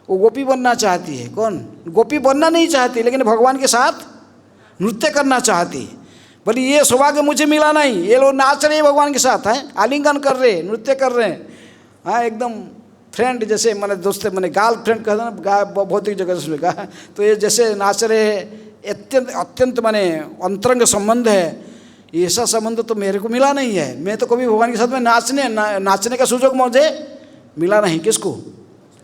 S1: वो गोपी बनना चाहती है। कौन? गोपी बनना नहीं चाहती, लेकिन भगवान के साथ नृत्य करना चाहती। बोली ये सौभाग्य मुझे मिला नहीं। ये लोग नाच रहे भगवान के साथ, हैं, आलिंगन कर रहे, नृत्य कर रहे हैं, हाँ, एकदम फ्रेंड जैसे, मैंने दोस्त, मैंने गर्ल फ्रेंड कहते ना, भौतिक जगह से कहा, तो ये जैसे नाच रहे, अत्यंत माने अंतरंग संबंध है। ऐसा संबंध तो मेरे को मिला नहीं है। मैं तो कभी भगवान के साथ में नाचने का सुযোগ मुझे मिला नहीं। किसको?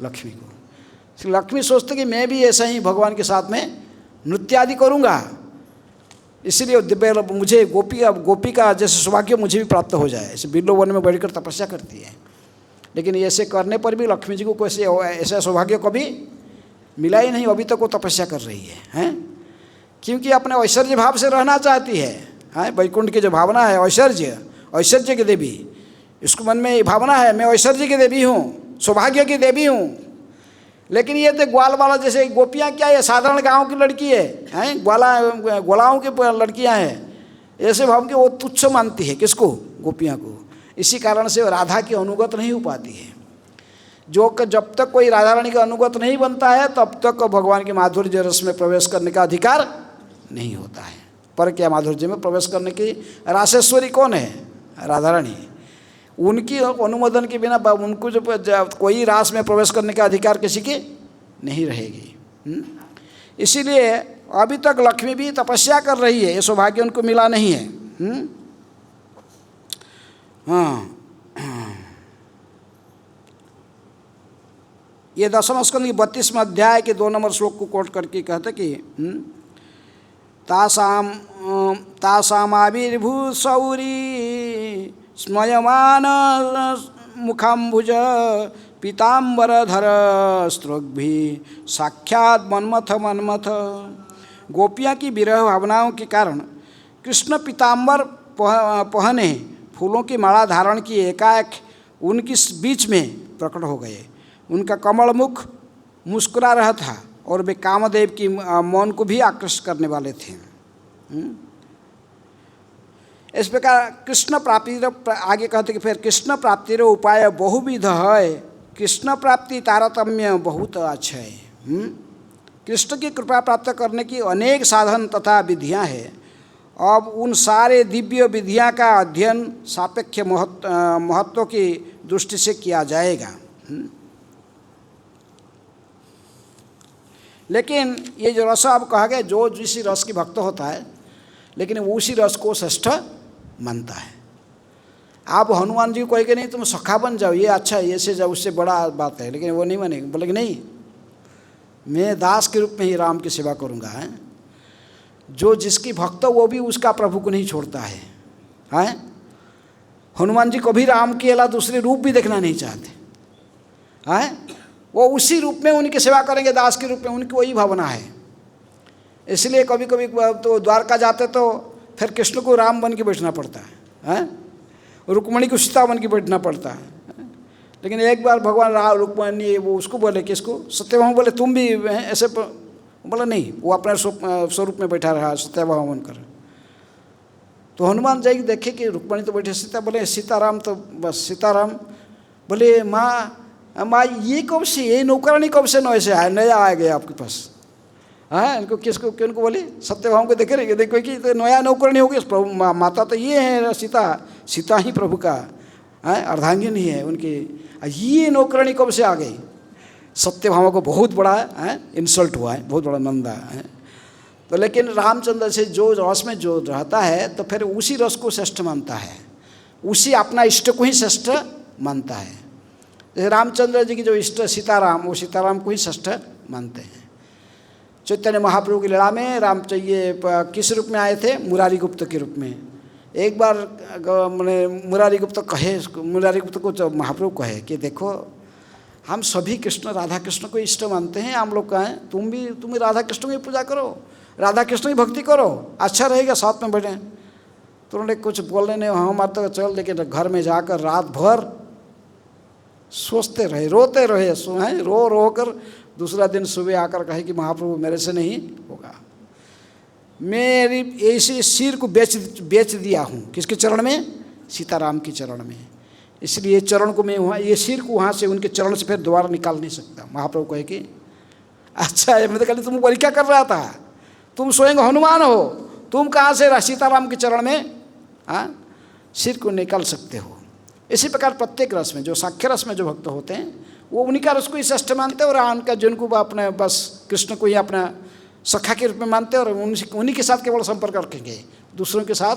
S1: लक्ष्मी को। लक्ष्मी सोचते कि मैं भी ऐसा ही भगवान के साथ में नृत्य आदि करूँगा, इसीलिए मुझे गोपी का जैसे सौभाग्य मुझे भी प्राप्त हो जाए। ऐसे बिल्लो वन में बैठकर तपस्या करती है। लेकिन ऐसे करने पर भी लक्ष्मी जी को कैसे ऐसा सौभाग्य कभी मिला ही नहीं। अभी तक वो तपस्या कर रही है, हैं? क्योंकि अपने ऐश्वर्य भाव से रहना चाहती है, हैं? वैकुंठ की जो भावना है, ऐश्वर्य की देवी, इसको मन में भावना है मैं ऐश्वर्य की देवी हूँ, सौभाग्य की देवी हूँ। लेकिन ये तो ग्वाल वाला जैसे गोपियाँ क्या है, साधारण गांव की लड़की है, ग्वालाओं की लड़कियाँ हैं, ऐसे भाव के वो तुच्छ मानती है किसको, गोपियाँ को। इसी कारण से राधा की अनुगत नहीं हो पाती है। जब तक कोई राधा रानी का अनुगत नहीं बनता है तब तक भगवान के माधुर्य रस में प्रवेश करने का अधिकार नहीं होता है। पर क्या माधुर्य में प्रवेश करने की रासेश्वरी कौन है, राधा रानी। उनकी अनुमोदन के बिना उनको जो कोई रास में प्रवेश करने का अधिकार किसी की नहीं रहेगी। इसीलिए अभी तक लक्ष्मी भी तपस्या कर रही है, ये सौभाग्य उनको मिला नहीं है। हाँ, ये दशम स्कंद की 32वें अध्याय के 2 नंबर श्लोक को कोट करके कहते कि तासामाविर्भूत सौरी स्मयमान मुखाम्बुज पीताम्बरधर स्त्रोग्भि साक्षात मन्मथ। गोपियाँ की विरह भावनाओं के कारण कृष्ण पीताम्बर पहने फूलों की माला धारण किए एकाएक उनकी बीच में प्रकट हो गए। उनका कमल मुख मुस्कुरा रहा था और वे कामदेव की मौन को भी आकृष्ट करने वाले थे। इस प्रकार कृष्ण प्राप्ति, आगे कहते कि फिर कृष्ण प्राप्ति उपाय बहुविध है, कृष्ण प्राप्ति तारतम्य बहुत अच्छा है। कृष्ण की कृपा प्राप्त करने की अनेक साधन तथा विधियां हैं। अब उन सारे दिव्य विधियां का अध्ययन सापेक्ष महत्व की दृष्टि से किया जाएगा। लेकिन ये जो रस अब कहा गया, जो जिस रस की भक्त होता है लेकिन वो उसी रस को श्रेष्ठ मानता है। आप हनुमान जी को कहेंगे नहीं तुम सखा बन जाओ, ये अच्छा है, ऐसे जाओ, उससे बड़ा बात है, लेकिन वो नहीं मानेंगे। बोलेंगे नहीं, मैं दास के रूप में ही राम की सेवा करूँगा। है जो जिसकी भक्त वो भी उसका प्रभु को नहीं छोड़ता है। हैं हनुमान जी कभी राम के अलावा दूसरे रूप भी देखना नहीं चाहते। हैं वो उसी रूप में उनकी सेवा करेंगे, दास के रूप में, उनकी वही भावना है। इसलिए कभी कभी तो द्वारका जाते तो फिर कृष्ण को राम बन के बैठना पड़ता है, रुक्मणी को सीता बन के बैठना पड़ता है। लेकिन एक बार भगवान राम रुक्मणी वो उसको बोले, किसको, सत्यभामा बोले तुम भी ऐसे, बोला नहीं, वो अपने स्वरूप में बैठा रहा सत्यभामा बनकर। तो हनुमान जी देखे कि रुक्मणी तो बैठे, सीता बोले सीताराम, तो बस सीताराम। बोले माँ ये कब से, ये नौकरानी कब से नए से आया, नया आ गया आपके पास। हाँ इनको किसको क्यों उनको बोले, सत्यभामा को देखे रहे, देखो कि तो नया नौकरानी होगी प्रभु, माता तो ये है सीता ही प्रभु का अर्धांगिनी है उनकी, ये नौकरानी कब से आ गई। सत्यभामा को बहुत बड़ा इंसल्ट हुआ है, बहुत बड़ा नंदा है। तो लेकिन रामचंद्र से जो रस में जो रहता है तो फिर उसी रस को श्रेष्ठ मानता है, उसी अपना इष्ट को ही श्रेष्ठ मानता है। जैसे रामचंद्र जी की जो इष्ट सीताराम, वो सीताराम को ही श्रेष्ठ मानते हैं। चैतन्य महाप्रभु की लीला में राम चाहिए किस रूप में आए थे, मुरारी गुप्त के रूप में। एक बार मैंने मुरारी गुप्त को जो महाप्रभु कहे कि देखो हम सभी कृष्ण राधा कृष्ण को इष्ट मानते हैं, हम लोग कहें तुम राधा कृष्ण की पूजा करो, राधा कृष्ण की भक्ति करो, अच्छा रहेगा, साथ में बैठे। तो उन्होंने कुछ बोलने नहीं, हमारे तो चल, लेकिन घर में जाकर रात भर सोचते रहे, रोते रहे, रो कर दूसरा दिन सुबह आकर कहे कि महाप्रभु मेरे से नहीं होगा, मेरी ऐसे सिर को बेच दिया हूँ। किसके चरण में, सीताराम के चरण में। इसलिए चरण को मैं वहाँ, ये सिर को वहाँ से उनके चरण से फिर दोबारा निकाल नहीं सकता। महाप्रभु कहे कि अच्छा है, मैं तो कहती तुम परीक्षा कर रहा था, तुम स्वयं हनुमान हो, तुम कहाँ से सीताराम के चरण में सिर को निकाल सकते हो। इसी प्रकार प्रत्येक रस में, जो साख्य रस में जो भक्त होते हैं वो उन्हीं का रस को ही श्रेष्ठ मानते हैं, और उनका जिनको अपने बस कृष्ण को ही अपना सखा के रूप में मानते हैं, और उन्हीं के साथ केवल संपर्क रखेंगे। दूसरों के साथ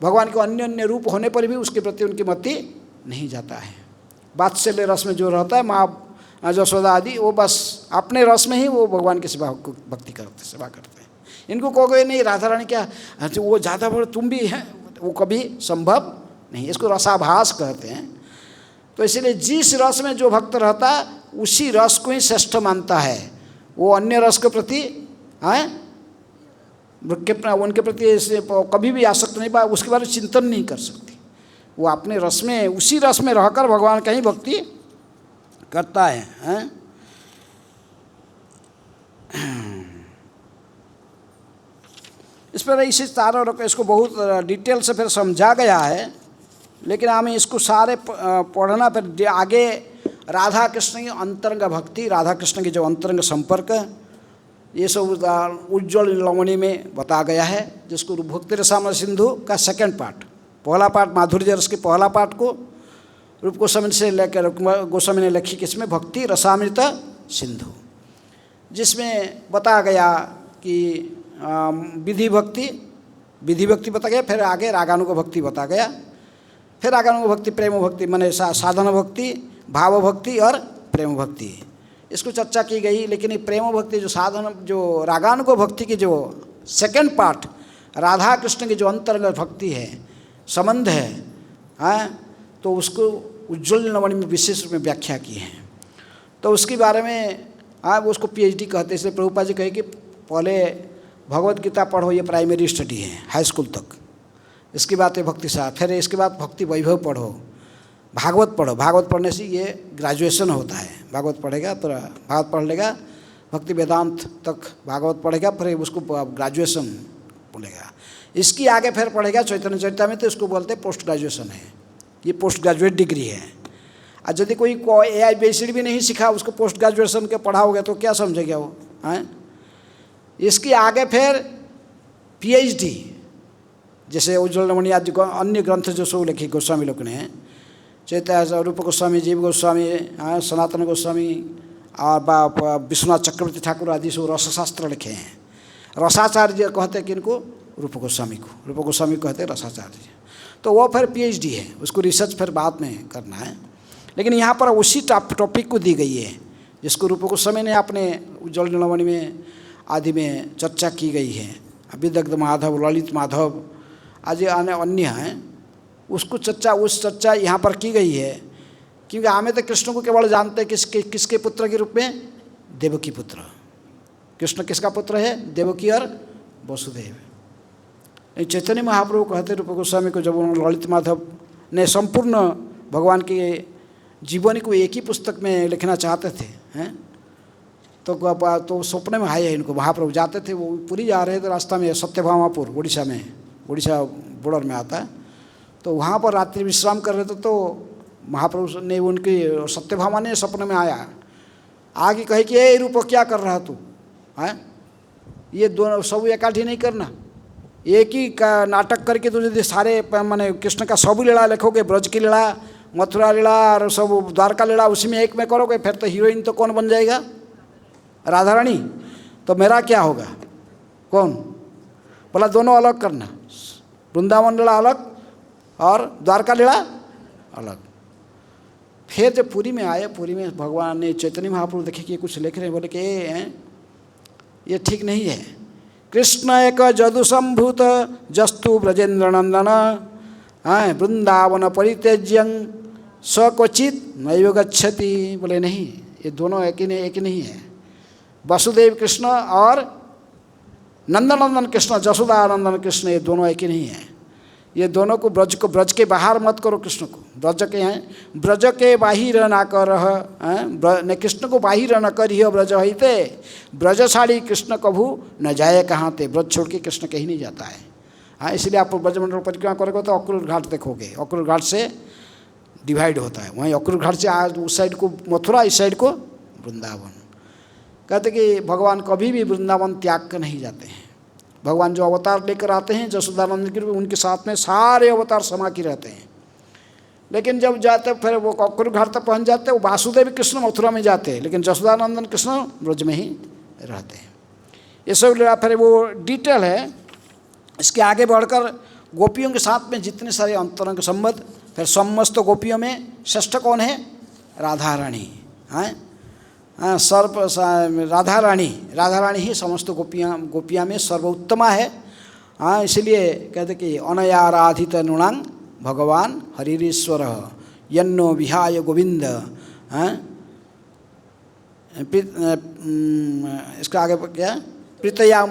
S1: भगवान के अन्य अन्य रूप होने पर भी उसके प्रति उनकी मति नहीं जाता है। वात्सल्य रस में जो रहता है, माँ यशोदा आदि, वो बस अपने रस में ही वो भगवान की सेवा को भक्ति करते, सेवा करते हैं। इनको कहोगे नहीं राधा रानी क्या वो ज़्यादा बड़े तुम भी हैं, वो कभी संभव नहीं। इसको रसाभास कहते हैं। तो इसलिए जिस रस में जो भक्त रहता उसी रस को ही श्रेष्ठ मानता है। वो अन्य रस के प्रति उनके प्रति ऐसे कभी भी आसक्त नहीं, उसके बारे में चिंतन नहीं कर सकती। वो अपने रस में, उसी रस में रहकर भगवान का ही भक्ति करता है। इस पर इसी चारों इसको बहुत डिटेल से फिर समझा गया है, लेकिन हमें इसको सारे पढ़ना फिर आगे। राधा कृष्ण की अंतरंग भक्ति, राधा कृष्ण की जो अंतरंग संपर्क, ये सब उज्ज्वल लवणी में बता गया है, जिसको भक्ति रसामृत सिंधु का सेकंड पार्ट, पहला पार्ट माधुर्य रस के पहला पार्ट को रूप गोस्वामी से लेकर गोस्वामी ने लिखी किसमें, भक्ति रसामृत सिंधु, जिसमें बता गया कि विधि भक्ति बता गया, फिर आगे रागानुग भक्ति बता गया, फिर रागानुग भक्ति, प्रेम भक्ति माने साधन भक्ति, भाव भक्ति और प्रेम भक्ति, इसको चर्चा की गई। लेकिन ये प्रेम भक्ति जो साधन, जो रागानुग भक्ति की जो सेकंड पार्ट, राधा कृष्ण की जो अंतर्गत भक्ति है, संबंध है, तो उसको उज्ज्वल लवणी में विशेष रूप में व्याख्या की है। तो उसके बारे में उसको PhD कहते हैं। इसलिए प्रभुपाद जी कहे कि पहले भगवत गीता पढ़ो, ये प्राइमरी स्टडी है हाई स्कूल तक, इसके बाद ये भक्ति शास्त्र, फिर इसके बाद भक्ति वैभव पढ़ो, भागवत पढ़ो, भागवत पढ़ने से ये ग्रेजुएशन होता है। भागवत पढ़ेगा तो भागवत पढ़ लेगा, भक्ति वेदांत तक भागवत पढ़ेगा, फिर उसको ग्रेजुएशन बोलेगा। इसकी आगे फिर पढ़ेगा चैतन्य चरितामृत, तो इसको बोलते हैं पोस्ट ग्रेजुएशन है, ये पोस्ट ग्रेजुएट डिग्री है। और यदि कोई AIBCD भी नहीं सीखा, उसको पोस्ट ग्रेजुएशन के पढ़ाओगे तो क्या समझेगा वो, हैं? इसके आगे फिर PhD, जैसे उज्ज्वल लवणी आदि अन्य ग्रंथ जो सब लिखे गोस्वामी लोग ने, चैतन्य रूप गोस्वामी, जीव गोस्वामी, सनातन गोस्वामी और विश्वनाथ चक्रवर्ती ठाकुर आदि सब रसशास्त्र लिखे हैं। रसाचार्य कहते हैं किनको, रूप गोस्वामी को, रूप गोस्वामी कहते हैं रसाचार्य। तो वो फिर PhD है, उसको रिसर्च फिर बाद में करना है। लेकिन यहाँ पर उसी टॉपिक को दी गई है जिसको रूप गोस्वामी ने अपने उज्ज्वल लवणी में आदि में चर्चा की गई है। विदग्ध माधव, ललित माधव आदि अन्य हैं, उसको उस चर्चा यहाँ पर की गई है। क्योंकि हमें तो कृष्ण को केवल जानते हैं किसके पुत्र के रूप में, देवकी पुत्र। कृष्ण किसका पुत्र है, देवकी और वसुदेव। चैतन्य महाप्रभु कहते रूप गोस्वामी को, जब उन्होंने ललित माधव ने संपूर्ण भगवान के जीवन को एक ही पुस्तक में लिखना चाहते थे, हैं, तो सपने में आए इनको। महाप्रभु जाते थे, वो पुरी जा रहे थे, रास्ता में सत्यभामापुर उड़ीसा में, उड़ीसा बॉर्डर में आता है, तो वहाँ पर रात्रि विश्राम कर रहे थे। तो महाप्रभु ने उनकी सत्यभामा ने सपने में आगे कहे कि ये रूप क्या कर रहा तू, हैं, ये दोनों सब इकट्ठी नहीं करना, एक ही का नाटक करके तुझे तो सारे माने कृष्ण का सब लीला लिखोगे, ब्रज की लीला, मथुरा लीला और सब द्वारका लीला उसी में एक में करोगे, फिर तो हीरोइन तो कौन बन जाएगा, राधा रानी। तो मेरा क्या होगा, कौन बोला, दोनों अलग करना, वृंदावन लीला अलग और द्वारका लीला अलग। फिर जब पुरी में आए, पुरी में भगवान ने चैतन्य महाप्रभु देखे कि कुछ लिख रहे हैं, बोले कि ये ठीक नहीं है। कृष्ण एक जदु संभूत जस्तु ब्रजेंद्र नंदन, वृंदावन परित्यज्यं स क्वचित नैव गच्छति। बोले नहीं, ये दोनों एक ही नहीं है। वसुदेव कृष्ण और नंदनंदन कृष्ण, जसोदानंदन कृष्ण, ये दोनों एक ही नहीं है। ये दोनों को ब्रज के बाहर मत करो, कृष्ण को ब्रज के हैं, ब्रज के बाहिर न कर, कृष्ण को बाहिर न करियो ब्रज हिते, ब्रज साड़ी कृष्ण कभू न जाए कहाँ ते। ब्रज छोड़ के कृष्ण कहीं नहीं जाता है। हाँ, इसलिए आप ब्रजमंडल परिक्रमा करोगे तो अक्रूर घाट देखोगे, अक्रूर घाट से डिवाइड होता है, वहीं अक्रूर घाट से आज उस साइड को मथुरा, इस साइड को वृंदावन। कहते कि भगवान कभी भी वृंदावन त्याग कर नहीं जाते हैं। भगवान जो अवतार लेकर आते हैं जसोदानंद के रूप, उनके साथ में सारे अवतार समा के रहते हैं। लेकिन जब जाते फिर वो अक्रूर घाट तक पहुँच जाते, वो वासुदेव कृष्ण मथुरा में जाते हैं, लेकिन जसोदानंदन कृष्ण ब्रज में ही रहते हैं। ये सब फिर वो डिटेल है। इसके आगे बढ़कर गोपियों के साथ में जितने सारे अंतरंग संबंध, फिर समस्त गोपियों में श्रेष्ठ कौन है, राधा रानी। हैं, सर्व राधा रानी ही समस्त गोपियाँ में सर्वोत्तमा है। हाँ, इसलिए कहते कि अनयाराधित नृणांग भगवान हरिरीश्वर यन्नो विहाय गोविंद, इसका आगे क्या, प्रीतयाम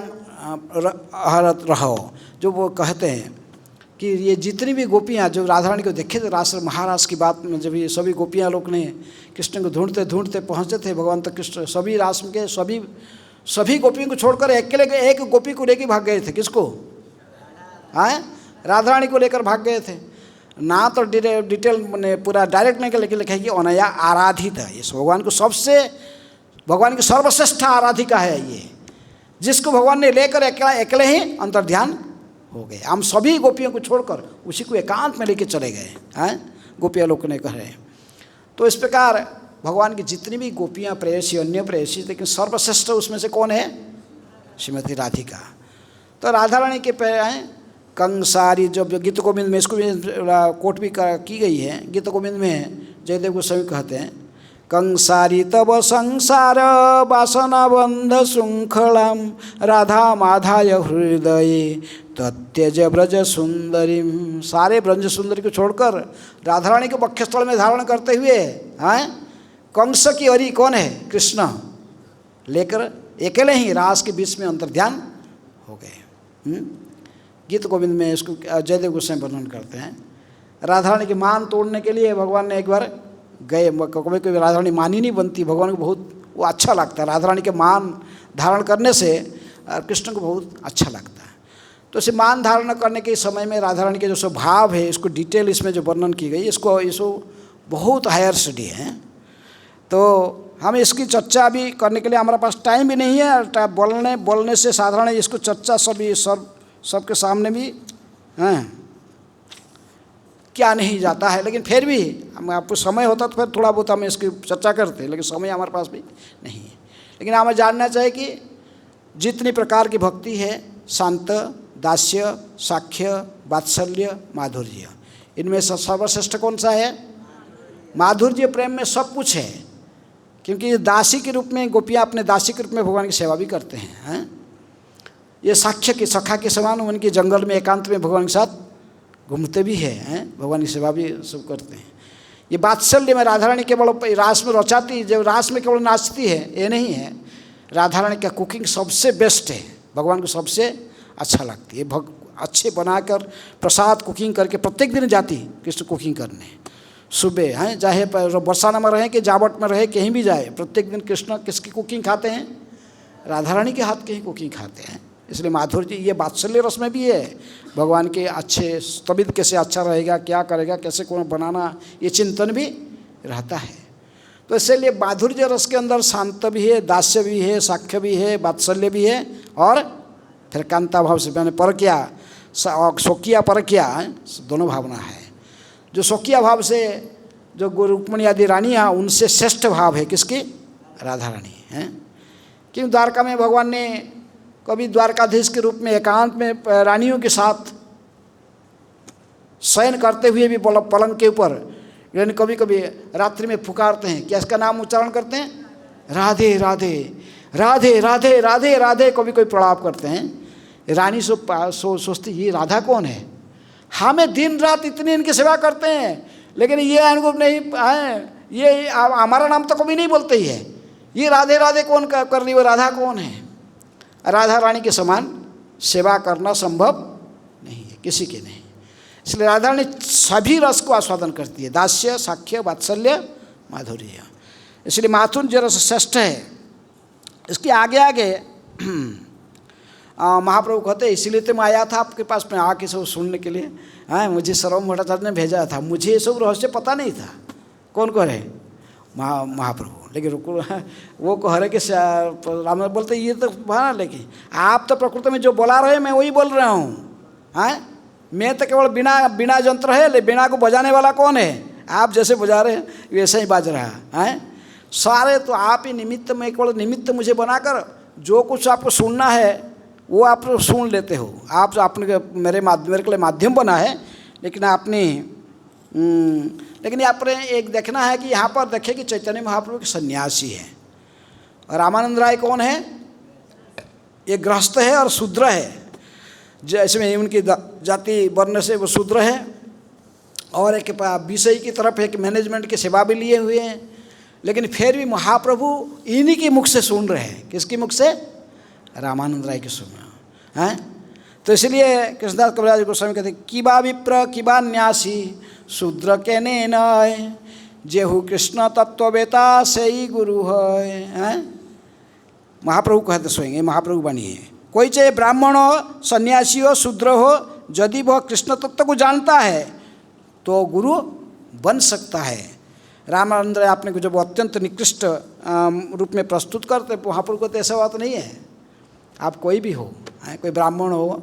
S1: हरत रहो, जो वो कहते हैं कि ये जितनी भी गोपियाँ जो राधा रानी को देखे थे रास महाराज की बात में, जब ये सभी गोपियाँ लोग ने कृष्ण को ढूंढते ढूंढते पहुँचते थे भगवान तक, कृष्ण सभी रास के सभी गोपियों को छोड़कर अकेले एक गोपी को लेकर भाग गए थे। किसको? राधा रानी को लेकर भाग गए थे। ना तो डिटेल मैंने पूरा डायरेक्ट नहीं लेकिन लिखा है कि अनया आराधित है। इस भगवान को सबसे, भगवान की सर्वश्रेष्ठ आराधिका है ये, जिसको भगवान ने लेकर अकेले ही अंतर्ध्यान हो गए। हम सभी गोपियों को छोड़कर उसी को एकांत में लेके चले गए हैं, गोपियाँ लोग ने कहे। तो इस प्रकार भगवान की जितनी भी गोपियाँ प्रेयसी, अन्य प्रेयसी, लेकिन सर्वश्रेष्ठ उसमें से कौन है? श्रीमती राधिका। तो राधा रानी के कंसारी, जब गीत गोविंद में इसको भी कोट भी की गई है, गीत गोविंद में जयदेव गोस्वामी कहते हैं, कंसारी तब संसार वासना बंध श्रृंखलाम राधा माधाय हृदय तत्यज ब्रज सुंदरीम। सारे ब्रज सुंदरी को छोड़कर राधा रानी को वक्षस्थल में धारण करते हुए कंस की अरी कौन है? कृष्ण लेकर अकेले ही रास के बीच में अंतर्ध्यान हो गए। गीत गोविंद में इसको जयदेव गोस्वामी वर्णन करते हैं। राधा रानी के मान तोड़ने के लिए भगवान ने एक बार गए, कभी कभी राधा रानी मान ही नहीं बनती, भगवान को बहुत वो अच्छा लगता है, राधा रानी के मान धारण करने से कृष्ण को बहुत अच्छा लगता है। तो इसे मान धारण करने के समय में राधा रानी के जो स्वभाव है, इसको डिटेल इसमें जो वर्णन की गई, इसको बहुत हायर स्टडी है। तो हम इसकी चर्चा भी करने के लिए हमारे पास टाइम भी नहीं है, बोलने से साधारण इसको चर्चा सबके सामने भी क्या नहीं जाता है, लेकिन फिर भी हम आपको समय होता तो फिर थोड़ा बहुत हम इसकी चर्चा करते हैं, लेकिन समय हमारे पास भी नहीं है। लेकिन हमें जानना चाहिए कि जितनी प्रकार की भक्ति है, शांत, दास्य, साख्य, वात्सल्य, माधुर्य, इनमें से सर्वश्रेष्ठ कौन सा है? माधुर्य। प्रेम में सब कुछ है, क्योंकि दासी के रूप में गोपियाँ अपने दासी के रूप में भगवान की सेवा भी करते हैं। ये साख्य के सखा के समान उनके जंगल में एकांत में भगवान के साथ घूमते भी हैं, भगवान की सेवा भी सब करते हैं। ये वात्सल्य में राधा रानी केवल रास में रचाती, जब रास में केवल नाचती है ये नहीं है। राधा रानी का कुकिंग सबसे बेस्ट है, भगवान को सबसे अच्छा लगती है। अच्छे बनाकर प्रसाद कुकिंग करके प्रत्येक दिन जाती कृष्ण कुकिंग करने, सुबह हैं, चाहे बरसाना में रहे कि जावट में रहे, कहीं भी जाए, प्रत्येक दिन कृष्ण किसकी कुकिंग खाते हैं? राधा रानी के हाथ की ही कुकिंग खाते हैं। इसलिए माधुर्य ये वात्सल्य रस में भी है, भगवान के अच्छे तबियत कैसे अच्छा रहेगा, क्या करेगा, कैसे कौन बनाना, ये चिंतन भी रहता है। तो इसलिए माधुर्य रस के अंदर शांत भी है, दास्य भी है, साख्य भी है, वात्सल्य भी है, और फिर कांता भाव से मैंने परकिया, शोकिया परकिया, दोनों भावना है। जो शोकिया भाव से जो रुक्मिणी आदि रानियाँ, उनसे श्रेष्ठ भाव है किसकी? राधा रानी है। क्यों द्वारका में भगवान ने कभी द्वारकाधीश के रूप में एकांत में रानियों के साथ शयन करते हुए भी पलंग के ऊपर, यानी कभी कभी रात्रि में पुकारते हैं, क्या इसका नाम उच्चारण करते हैं? राधे राधे राधे राधे राधे राधे, कभी कोई प्रणाम करते हैं। रानी सोचती ये राधा कौन है? हमें दिन रात इतनी इनकी सेवा करते हैं, लेकिन ये इनको नहीं है, ये हमारा नाम तो कभी नहीं बोलते ही है, ये राधे राधे कौन कर रही, वो राधा कौन है? राधा रानी के समान सेवा करना संभव नहीं है, किसी के नहीं। इसलिए राधा रानी सभी रस को आस्वादन करती है, दास्य, साख्य, वात्सल्य, माधुर्य। इसलिए माधुर्य रस श्रेष्ठ है। इसके आगे आगे महाप्रभु कहते हैं, इसीलिए तो मैं आया था आपके पास में आके सब सुनने के लिए। मुझे सर्वम भट्टाचार्य ने भेजा था, मुझे ये सब रहस्य पता नहीं था। कौन कह रहे? महाप्रभु। लेकिन वो कह रहे कि राम बोलते ये तो बना, लेकिन आप तो प्रकृति में जो बोला रहे मैं वही बोल रहा हूँ। मैं तो केवल बिना यंत्र है, लेकिन बिना को बजाने वाला कौन है? आप जैसे बजा रहे हैं वैसे ही बाज रहा है। सारे तो आप ही निमित्त में, केवल निमित्त मुझे बनाकर जो कुछ आपको सुनना है वो आप सुन लेते हो। आप आपने मेरे के लिए माध्यम बना है, लेकिन आपने लेकिन आपने एक देखना है कि यहाँ पर देखें कि चैतन्य महाप्रभु के सन्यासी हैं, और रामानंद राय कौन है? ये गृहस्थ है और शूद्र है। जैसे में उनकी जाति वर्ण से वो शूद्र है, और एक विषय की तरफ एक मैनेजमेंट की सेवा भी लिए हुए हैं, लेकिन फिर भी महाप्रभु इन्हीं के मुख से सुन रहे हैं। किसके मुख से? रामानंद राय के सुन हैं। तो इसलिए कृष्णदास कविराज गोस्वामी कहते किबा विप्र किबा न्यासी शूद्र के ने नय जेहु कृष्ण तत्ववेता से ही गुरु है। महाप्रभु कहते स्वयं, महाप्रभु बनी है। कोई चाहे ब्राह्मण हो, सन्यासी हो, शूद्र हो, यदि वह कृष्ण तत्व को जानता है तो गुरु बन सकता है। रामानंद राय आपने को जब अत्यंत निकृष्ट रूप में प्रस्तुत करते, महाप्रभु को तो ऐसा बात नहीं है। आप कोई भी हो, कोई ब्राह्मण हो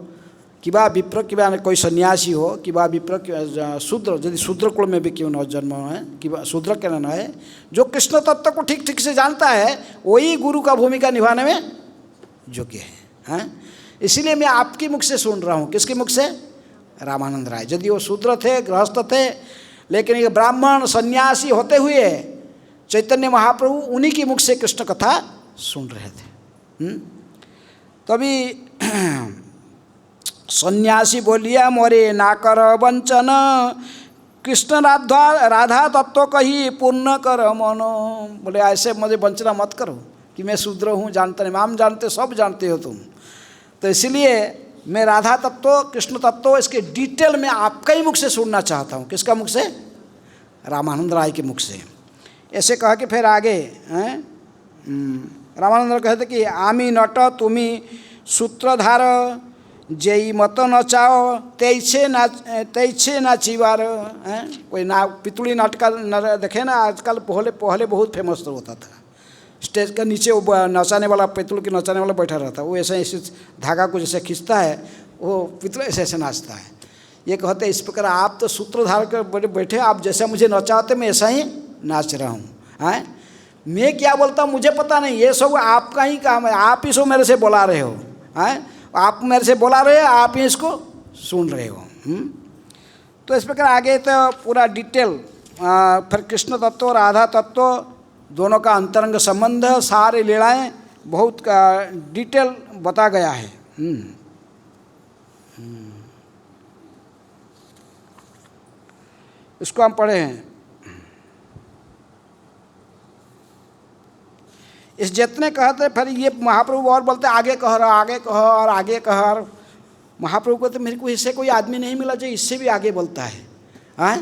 S1: किबा विप्र किबा कोई सन्यासी हो किबा विप्र शूद्र, यदि शूद्र कुल में भी क्यों न जन्म है किबा शूद्र के न है, जो कृष्ण तत्व को ठीक ठीक से जानता है वही गुरु का भूमिका निभाने में योग्य है। इसीलिए मैं आपके मुख से सुन रहा हूँ। किसके मुख से? रामानंद राय। यदि वो शूद्र थे, गृहस्थ थे, लेकिन ये ब्राह्मण सन्यासी होते हुए चैतन्य महाप्रभु उन्हीं के मुख से कृष्ण कथा सुन रहे थे। तभी सन्यासी बोलिया मोरे ना कर वंचन कृष्ण राधा तत्व कही पूर्ण कर मनो। बोले ऐसे मुझे वंचना मत करो कि मैं शूद्र हूँ, जानते नहीं, हम जानते, सब जानते हो तुम। तो इसलिए मैं राधा तत्व कृष्ण तत्व इसके डिटेल में आपका ही मुख से सुनना चाहता हूँ। किसका मुख से? रामानंद राय के मुख से। ऐसे कह के फिर आगे रामानंद राय कहते कि आमी नट तुम्ही सूत्रधार जेई मत नचाओ तैछे नाचिवार। कोई ना पितुड़ी नाटक देखे ना आजकल, पहले बहुत फेमस तो होता था। स्टेज के नीचे वो नचाने वाला, पितुल के नचाने वाला बैठा रहता, वो ऐसे धागा को जैसे खींचता है, वो पितुल ऐसे ऐसे नाचता है। ये कहते इस प्रकार आप तो सूत्रधार कर बैठे, आप जैसे मुझे नचाते मैं ऐसा ही नाच रहा हूँ। मैं क्या बोलता हूँ मुझे पता नहीं, ये सब आपका ही काम है। आप ही सो मेरे से बुला रहे हो, आप मेरे से बुला रहे हो, आप ही इसको सुन रहे हो। तो इस प्रकार आगे तो पूरा डिटेल फिर कृष्ण तत्व राधा तत्व दोनों का अंतरंग संबंध, सारे लीलाएँ बहुत का डिटेल बता गया है। इसको हम पढ़े हैं। इस जितने कहते फिर ये महाप्रभु और बोलते आगे कह रहा, आगे कह और आगे कह। महाप्रभु को तो मेरे को इससे कोई आदमी नहीं मिला जो इससे भी आगे बोलता है।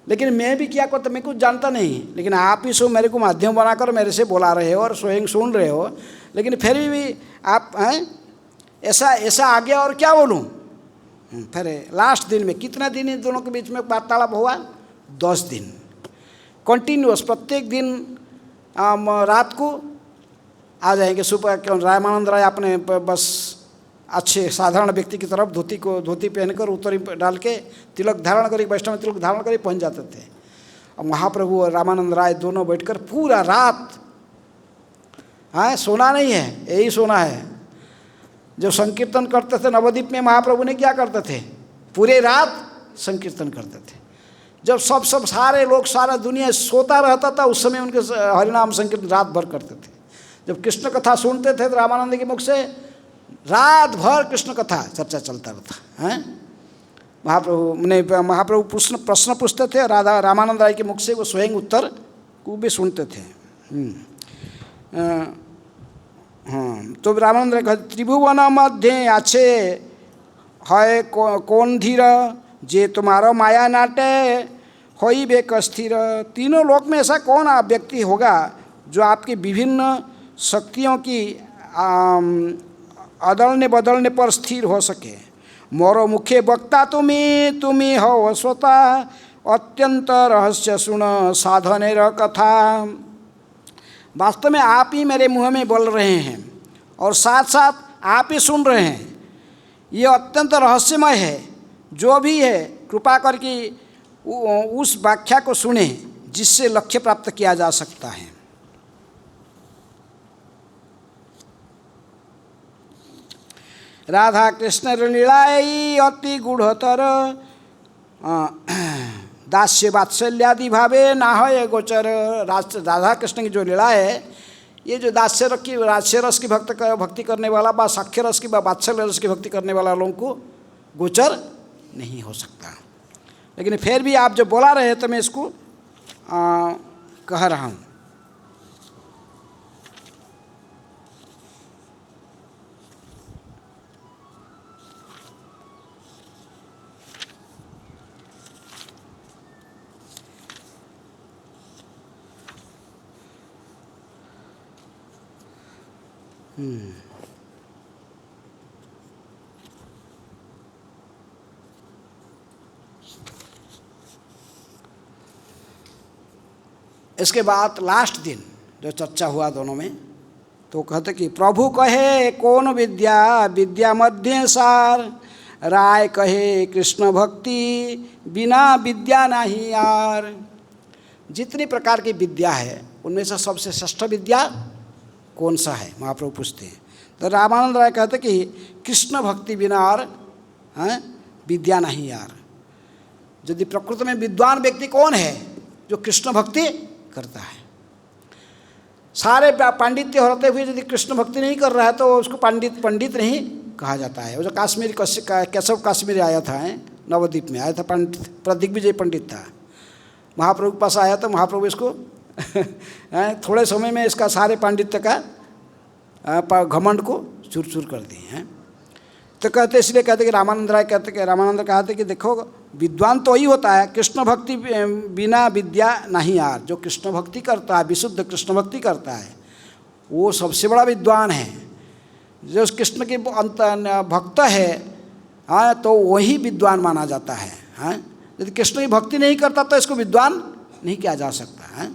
S1: लेकिन मैं भी क्या करता, मैं कुछ जानता नहीं, लेकिन आप ही सो मेरे को माध्यम बनाकर मेरे से बुला रहे हो और स्वयं सुन रहे हो। लेकिन फिर भी आप ऐसा आगे और क्या बोलूँ। फिर लास्ट दिन में कितना दिन इन दोनों के बीच में वार्तालाप हुआ? 10 दिन कंटिन्यूअस। प्रत्येक दिन रात को आ जाएंगे। सुबह क्यों रामानंद राय अपने बस अच्छे साधारण व्यक्ति की तरफ धोती पहनकर उत्तरी डाल के तिलक धारण करी, वैष्णव तिलक धारण करी पहुंच जाते थे। और महाप्रभु और रामानंद राय दोनों बैठकर पूरा रात, सोना नहीं है, यही सोना है। जो संकीर्तन करते थे नवद्वीप में, महाप्रभु ने क्या करते थे? पूरे रात संकीर्तन करते थे। जब सब सारे लोग, सारा दुनिया सोता रहता था, उस समय उनके हरिनाम संकीर्तन रात भर करते थे। जब कृष्ण कथा सुनते थे तो रामानंद के मुख से रात भर कृष्ण कथा चर्चा चलता रहता है। महाप्रभु प्रश्न पूछते थे, रामानंद राय के मुख से वो स्वयं उत्तर को भी सुनते थे। तो रामानंद राय कहते त्रिभुवन मध्य आछे है कौन धीर जे तुम्हारा माया नाटे होई बे कस्थिर। तीनों लोक में ऐसा कौन व्यक्ति होगा जो आपकी विभिन्न शक्तियों की अदलने बदलने पर स्थिर हो सके। मोरो मुखे वक्ता तुम्ही हो स्वतः अत्यंत रहस्य सुन साधनेर कथा। वास्तव में आप ही मेरे मुँह में बोल रहे हैं और साथ साथ आप ही सुन रहे हैं। ये अत्यंत रहस्यमय है। जो भी है कृपा करके उस व्याख्या को सुने जिससे लक्ष्य प्राप्त किया जा सकता है। राधा कृष्ण लीलाएं अति गूढ़तर दास्य वात्सल्यादि भावे ना है गोचर। राधा कृष्ण की जो लीला है, ये जो दास्य रस की भक्ति करने वाला बा साक्ष्य रस की बा वात्सल्य रस की भक्ति करने वाला लोगों को गोचर नहीं हो सकता। लेकिन फिर भी आप जो बोला रहे तो मैं इसको कह रहा हूँ। इसके बाद लास्ट दिन जो चर्चा हुआ दोनों में, तो कहते कि प्रभु कहे कौन विद्या विद्या मध्य सार, राय कहे कृष्ण भक्ति बिना विद्या नहीं यार। जितनी प्रकार की विद्या है उनमें से सबसे श्रेष्ठ विद्या कौन सा है, महाप्रभु पूछते हैं। तो रामानंद राय कहते कि कृष्ण भक्ति बिना और विद्या नहीं यार। यदि प्रकृति में विद्वान व्यक्ति कौन है, जो कृष्ण भक्ति करता है। सारे पांडित्य होते हुए यदि कृष्ण भक्ति नहीं कर रहा है तो उसको पंडित नहीं कहा जाता है। वो जो काश्मीर केशव काश्मीर आया था, नवद्वीप में आया था, दिग्विजय पंडित था, महाप्रभु के पास आया तो महाप्रभु इसको थोड़े समय में इसका सारे पांडित्य का घमंड को चूर चूर कर दिए हैं। तो कहते इसलिए कहते कि रामानंद राय कहते कि देखो विद्वान तो वही होता है, कृष्ण भक्ति बिना विद्या नहीं यार। जो कृष्ण भक्ति करता है, विशुद्ध कृष्ण भक्ति करता है, वो सबसे बड़ा विद्वान है। जो कृष्ण के भक्त है तो वही विद्वान माना जाता है। यदि कृष्ण की भक्ति नहीं करता तो इसको विद्वान नहीं किया जा सकता है।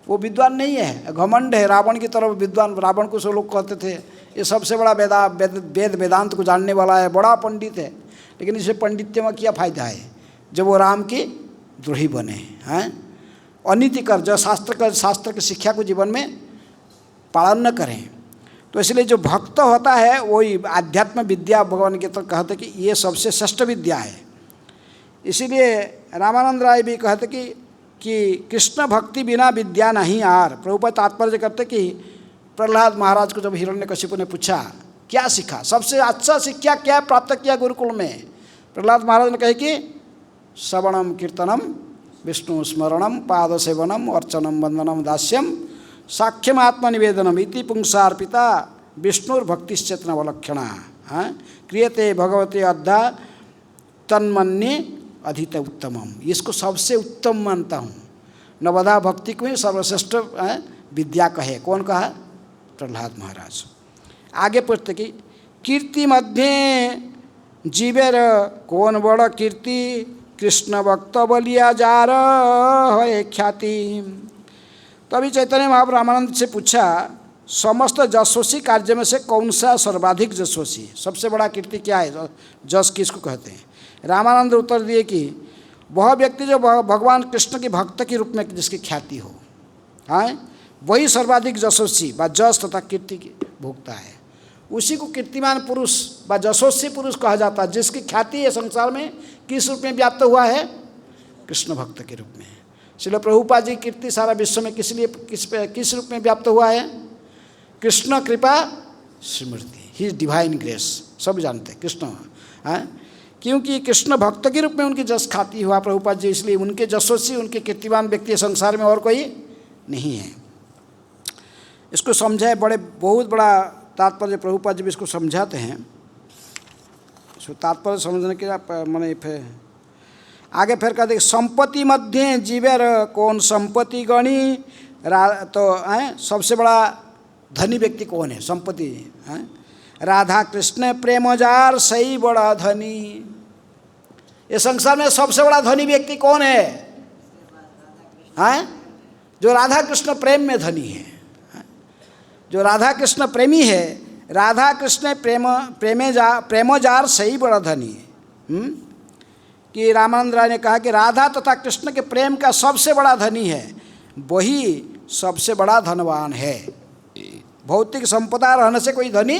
S1: वो विद्वान नहीं है, घमंड है। रावण की तरफ विद्वान, रावण को सब लोग कहते थे ये सबसे बड़ा वेद वेदांत को जानने वाला है, बड़ा पंडित है। लेकिन इसे पंडित्य में क्या फ़ायदा है जब वो राम की द्रोही बने हैं। अनीति कर, जो शास्त्र की शिक्षा को जीवन में पालन न करें। तो इसलिए जो भक्त होता है वही आध्यात्म विद्या भगवान के तो कहते कि ये सबसे श्रेष्ठ विद्या है। इसीलिए रामानंद राय भी कहते कि कृष्ण भक्ति बिना विद्या नहीं यार। प्रभुपाद तात्पर्य करते कि प्रहलाद महाराज को जब हिरण्यकशिपु ने पूछा क्या सीखा, सबसे अच्छा शिक्षा क्या प्राप्त किया गुरुकुल में, प्रहलाद महाराज ने कहे कि श्रवणम कीर्तनम विष्णु स्मरणम पाद सेवनम अर्चनम वंदनम दास्यम साक्ष्यम आत्मनिवेदनम इति पुंसार्पिता विष्णुर्भक्तिश्चेतनवलक्षणा क्रियते भगवते अद्धा तन्मन्ये अधित उत्तमम। इसको सबसे उत्तम मानता हूँ। नवधा भक्ति को ही सर्वश्रेष्ठ विद्या कहे। कौन कहा? प्रहलाद महाराज। आगे पूछते कि कीर्ति मध्य जीवेर कौन बड़ कीर्ति, कृष्ण भक्त बलिया जार है ख्याति। तभी चैतन्य महाप्रभु रामानंद से पूछा समस्त जसोसी कार्य में से कौन सा सर्वाधिक जसोसी, सबसे बड़ा कीर्ति क्या है, जस किसको कहते हैं। रामानंद उत्तर दिए कि वह व्यक्ति जो भगवान कृष्ण के भक्त के रूप में जिसकी ख्याति हो, वही सर्वाधिक जसोसी व जस तथा कीर्ति की भोगता है। उसी को कीर्तिमान पुरुष व जसोसी पुरुष कहा जाता है, जिसकी ख्याति है संसार में किस रूप में व्याप्त हुआ है, कृष्ण भक्त के रूप में। इसलिए प्रभुपाद जी कीर्ति सारा विश्व में किस रूप में व्याप्त हुआ है, कृष्ण कृपा स्मृति, ही डिवाइन ग्रेस, सब जानते हैं कृष्ण क्योंकि कृष्ण भक्त के रूप में उनकी जस ख्याति हुआ प्रभुपाद जी, इसलिए उनके जसोसी उनके कीर्तिमान व्यक्ति संसार में और कोई नहीं है। इसको समझाए बहुत बड़ा तात्पर्य प्रभुपाद जी भी इसको समझाते हैं। इसको तात्पर्य समझने के मैंने फिर आगे फिर कहते संपत्ति मध्य जीवेर कौन संपत्ति गणी, तो सबसे बड़ा धनी व्यक्ति कौन है, संपत्ति राधा कृष्ण प्रेम जार सही बड़ा धनी। ये संसार में सबसे बड़ा धनी व्यक्ति कौन है, जो राधा कृष्ण प्रेम में धनी है, जो राधा कृष्ण प्रेमी है। राधा कृष्ण प्रेमोजार सही बड़ा धनी है। कि रामानंद राय ने कहा कि राधा तथा कृष्ण के प्रेम का सबसे बड़ा धनी है, वही सबसे बड़ा धनवान है। भौतिक संपदा रहने से कोई धनी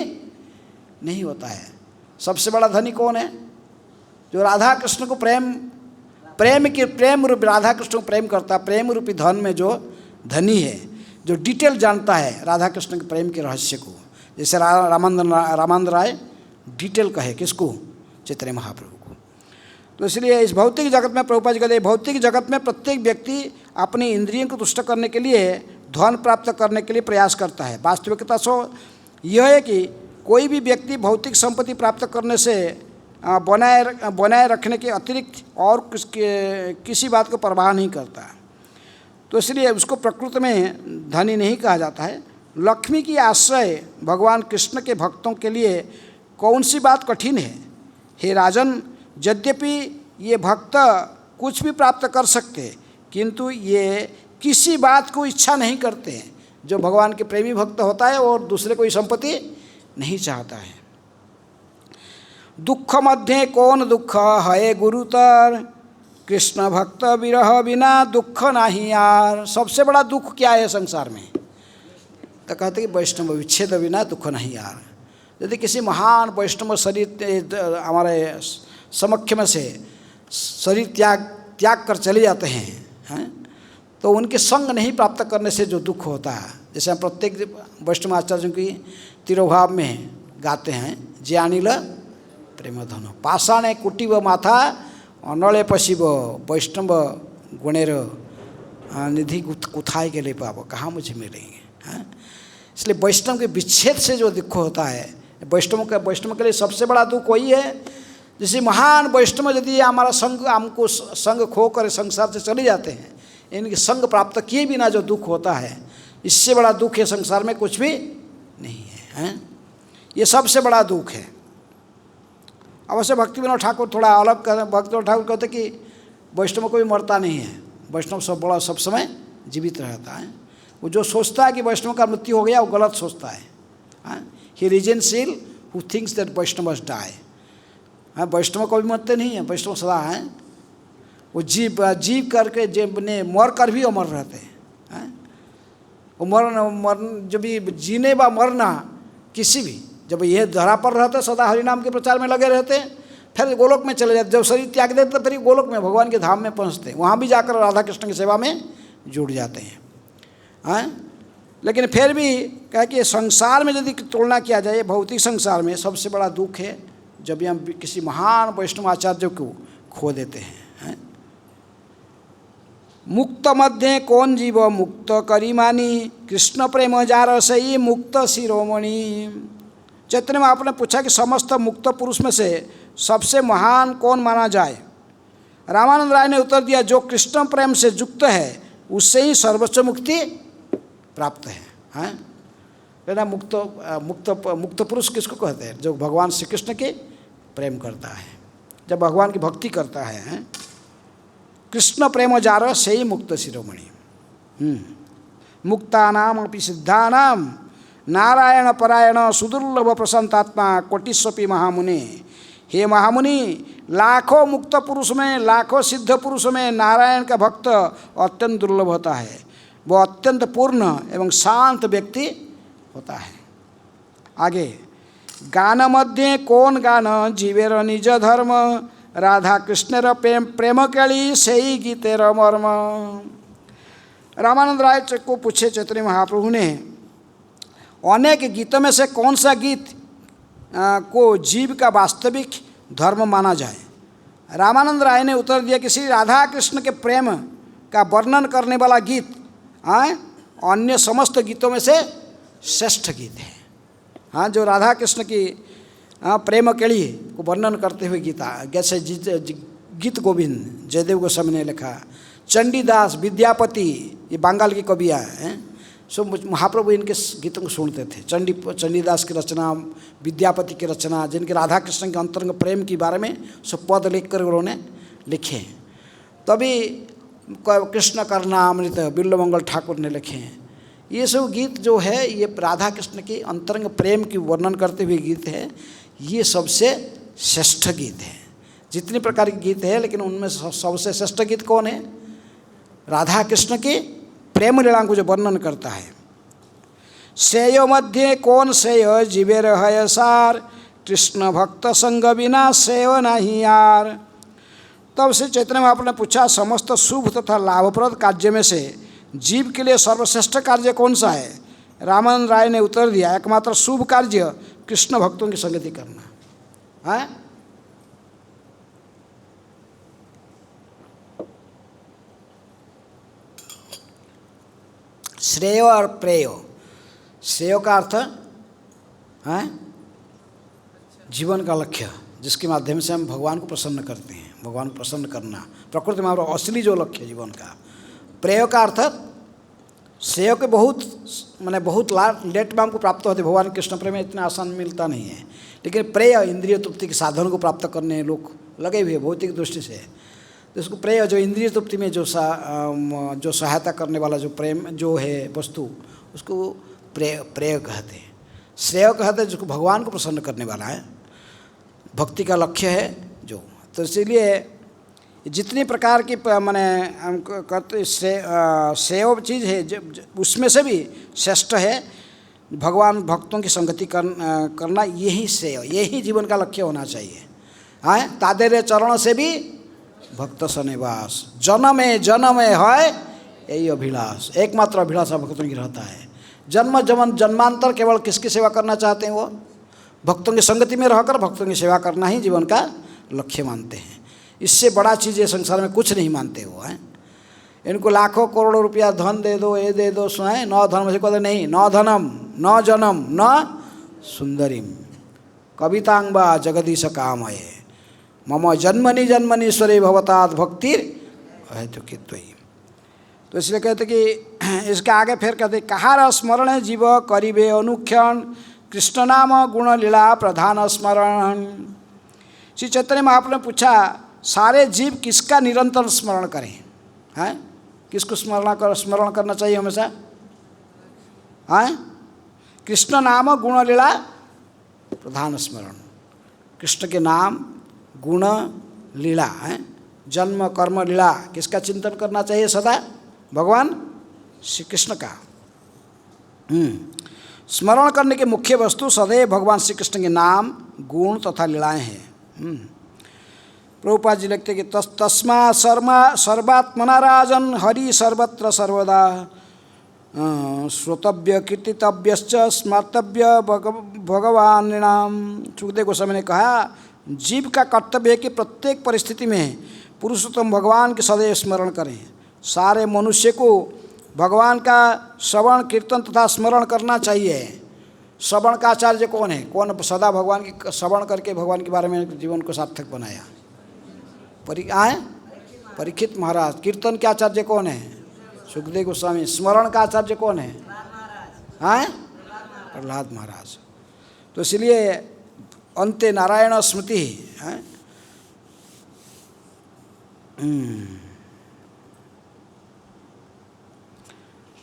S1: नहीं होता है। सबसे बड़ा धनी कौन है, जो राधा कृष्ण को प्रेम रूप राधा कृष्ण को प्रेम करता, प्रेम रूपी धन में जो धनी है, जो डिटेल जानता है राधा कृष्ण के प्रेम के रहस्य को। जैसे रामानंद राय डिटेल कहे किसको, चैतन्य महाप्रभु को। तो इसलिए इस भौतिक जगत में प्रभुपाद जी कहते हैं, भौतिक जगत में प्रत्येक व्यक्ति अपनी इंद्रियों को तुष्ट करने के लिए, धन प्राप्त करने के लिए प्रयास करता है। वास्तविकता सो यह है कि कोई भी व्यक्ति भौतिक संपत्ति प्राप्त करने से बनाए रखने के अतिरिक्त और किसी बात को परवाह नहीं करता। तो इसलिए उसको प्रकृति में धनी नहीं कहा जाता है। लक्ष्मी की आश्रय भगवान कृष्ण के भक्तों के लिए कौन सी बात कठिन है? हे राजन, यद्यपि ये भक्त कुछ भी प्राप्त कर सकते, किंतु ये किसी बात को इच्छा नहीं करते हैं। जो भगवान के प्रेमी भक्त होता है और दूसरे कोई संपत्ति नहीं चाहता है। दुख मध्य कौन दुख है गुरुतर, कृष्ण भक्त विरह बिना दुख नहीं यार। सबसे बड़ा दुख क्या है संसार में? तो कहते कि वैष्णव विच्छेद बिना दुख नहीं यार। यदि किसी महान वैष्णव शरीर हमारे समक्ष में से शरीर त्याग कर चले जाते हैं, तो उनके संग नहीं प्राप्त करने से जो दुख होता है, जैसे हम प्रत्येक वैष्णव आचार्यों की तिरोभाव में गाते हैं, ज्ञानील प्रेम धन पाषाणे कुटीव माथा अनले पशिव वैष्णव गुणेर निधि कुथाए के लिए पाव, कहाँ मुझे मिलेंगे। इसलिए वैष्णव के विच्छेद से जो दुख होता है, वैष्णव के लिए सबसे बड़ा दुख वही है। जैसे महान वैष्णव यदि हमारा संग, हमको संग खो कर संसार से चले जाते हैं, इनके संग प्राप्त किए बिना जो दुख होता है, इससे बड़ा दुख है संसार में कुछ भी नहीं है। ये सबसे बड़ा दुख है। अवश्य भक्ति विनोद ठाकुर थोड़ा अलग भक्ति विनोद ठाकुर कहते कि वैष्णव कोई मरता नहीं है, वैष्णव सब समय जीवित रहता है। वो जो सोचता है कि वैष्णव का मृत्यु हो गया, वो गलत सोचता है। ही रिजेंशियल who thinks that Vaishnav must die. Vaishnav कभी मरते नहीं हैं, वैष्णव सदा हैं। वो जीव करके मर कर भी अमर रहते हैं। वो जब भी जीने व मरना किसी भी, जब ये धरा पर रहते सदा हरिनाम के प्रचार में लगे रहते, फिर गोलोक में चले जाते। जब शरीर त्याग देते फिर गोलोक में भगवान के धाम में पहुँचते, वहाँ भी जाकर राधा कृष्ण की सेवा में जुड़ जाते हैं। लेकिन फिर भी कह कि संसार में यदि तुलना किया जाए, भौतिक संसार में सबसे बड़ा दुख है जब हम किसी महान वैष्णव आचार्य को खो देते हैं। मुक्त मध्य कौन जीव मुक्त करी मानी, कृष्ण प्रेम जार सही मुक्त शिरोमणि। चैतन्य में आपने पूछा कि समस्त मुक्त पुरुष में से सबसे महान कौन माना जाए? रामानंद राय ने उत्तर दिया, जो कृष्ण प्रेम से युक्त है उससे ही सर्वोच्च मुक्ति प्राप्त है। ना मुक्त पुरुष किसको कहते हैं? जो भगवान श्री कृष्ण के प्रेम करता है, जब भगवान की भक्ति करता है। कृष्ण प्रेम जार से ही मुक्त शिरोमणि। मुक्तानाम अपि सिद्धानाम नारायण परायण सुदुर्लभ प्रशांतात्मा कोटिस्वपि महामुने। हे महामुनि, लाखों मुक्त पुरुष में, लाखों सिद्ध पुरुष में नारायण का भक्त अत्यंत दुर्लभ होता है। वो अत्यंत पूर्ण एवं शांत व्यक्ति होता है। आगे, गान मध्य कौन गान जीवेर निज धर्म, राधा कृष्णर प्रेम केली सही गीतेर मर्म। रामानंद राय को पूछे चैतन्य महाप्रभु ने, अनेक गीतों में से कौन सा गीत को जीव का वास्तविक धर्म माना जाए? रामानंद राय ने उत्तर दिया कि श्री राधा कृष्ण के प्रेम का वर्णन करने वाला गीत अन्य समस्त गीतों में से श्रेष्ठ गीत है। जो राधा कृष्ण की प्रेम केली को वर्णन करते हुए गीता, जैसे गीत गोविंद जयदेव गोस्वामी ने लिखा, चंडीदास, विद्यापति, ये बंगाल की कवियाँ हैं, सो महाप्रभु इनके गीतों को सुनते थे। चंडीदास की रचना, विद्यापति की रचना, जिनके राधा कृष्ण के अंतरंग प्रेम के बारे में सब पद लिख कर उन्होंने लिखे। तभी कृष्ण करना अमृत बिल्लमंगल ठाकुर ने लिखे हैं। ये सब गीत जो है, ये राधा कृष्ण के अंतरंग प्रेम की वर्णन करते हुए गीत है। ये सबसे श्रेष्ठ गीत है। जितने प्रकार के गीत है, लेकिन उनमें सबसे श्रेष्ठ गीत कौन है? राधा कृष्ण की प्रेम लीला को जो वर्णन करता है। श्रेय मध्य कौन श्रेय जीवेर है सार, कृष्ण भक्त संग बिना श्रेय नहीं यार। तब श्री चैतन्य महाप्रभु ने पूछा, समस्त शुभ तथा लाभप्रद कार्य में से जीव के लिए सर्वश्रेष्ठ कार्य कौन सा है? रामानंद राय ने उत्तर दिया, एकमात्र शुभ कार्य कृष्ण भक्तों की संगति करना है। श्रेय और प्रेय। श्रेय का अर्थ है जीवन का लक्ष्य, जिसके माध्यम से हम भगवान को प्रसन्न करते हैं। भगवान को प्रसन्न करना प्रकृति में हमारा असली जो लक्ष्य है जीवन का। प्रेय का अर्थ श्रेय के बहुत माने बहुत लेट में हमको प्राप्त होते। भगवान कृष्ण प्रेम इतना आसान मिलता नहीं है, लेकिन प्रेय इंद्रिय तृप्ति के साधन को प्राप्त करने लोग लगे हुए भौतिक दृष्टि से। तो इसको प्रेय जो इंद्रिय तृप्ति में जो सहायता करने वाला जो प्रेम जो है वस्तु, उसको प्रेय कहते हैं। श्रेय कहते हैं जिसको भगवान को प्रसन्न करने वाला है, भक्ति का लक्ष्य है जो। तो इसीलिए जितनी प्रकार की माने हम कहते श्रेय चीज़ है, उसमें से भी श्रेष्ठ है भगवान भक्तों की संगति करना। यही श्रेय, यही जीवन का लक्ष्य होना चाहिए। हाँ, तादेरे चरण से भी भक्त सनिवास, जन्म है यही अभिलाष। एकमात्र अभिलाषा भक्तों की रहता है। जन्म जन्मांतर केवल किसकी सेवा करना चाहते हैं? वो भक्तों की संगति में रहकर भक्तों की सेवा करना ही जीवन का लक्ष्य मानते हैं। इससे बड़ा चीज़ ये संसार में कुछ नहीं मानते वो हैं। इनको लाखों करोड़ों रुपया धन दे दो, ये दे दो, सुनाए न धर्म से कहते नहीं, न धनम न जनम न सुंदरीम कवितांगबा जगदीश कामये मम जन्मनि जन्मनीश्वरे भवतात् भक्तिर अहेतुकित्वयि। तो इसलिए कहते कि इसके आगे फिर कहते कहार स्मरण जीव करिबे अनुक्षण कृष्ण नाम गुण लीला प्रधान स्मरण। श्री चैतन्य महाप्रभु ने पूछा सारे जीव किसका निरंतर स्मरण करें? हैं, किसको स्मरण करना चाहिए हमेशा? हैं, कृष्ण नाम गुण लीला प्रधान स्मरण। कृष्ण के नाम गुण लीला है, जन्म कर्म लीला, किसका चिंतन करना चाहिए सदा? भगवान श्री कृष्ण का। स्मरण करने की मुख्य वस्तु सदैव भगवान श्री कृष्ण के नाम गुण तथा लीलाएं हैं। प्रभुपाद जी लिखते कि तस्मा सर्वात्मना राजन हरि सर्वत्र सर्वदा श्रोतव्य कीर्तितव्यश्च स्मर्तव्य भगवानिनाम। सुखदेव गोस्वामी ने कहा जीव का कर्तव्य है कि प्रत्येक परिस्थिति में पुरुषोत्तम भगवान के सदैव स्मरण करें। सारे मनुष्य को भगवान का श्रवण कीर्तन तथा स्मरण करना चाहिए। श्रवण का आचार्य कौन है? कौन सदा भगवान की श्रवण करके भगवान के बारे में जीवन को सार्थक बनाया? परीक्षित महाराज। कीर्तन के आचार्य कौन है? सुखदेव गोस्वामी। स्मरण का आचार्य कौन है? प्रहलाद महाराज। तो इसलिए अंते नारायण स्मृति है।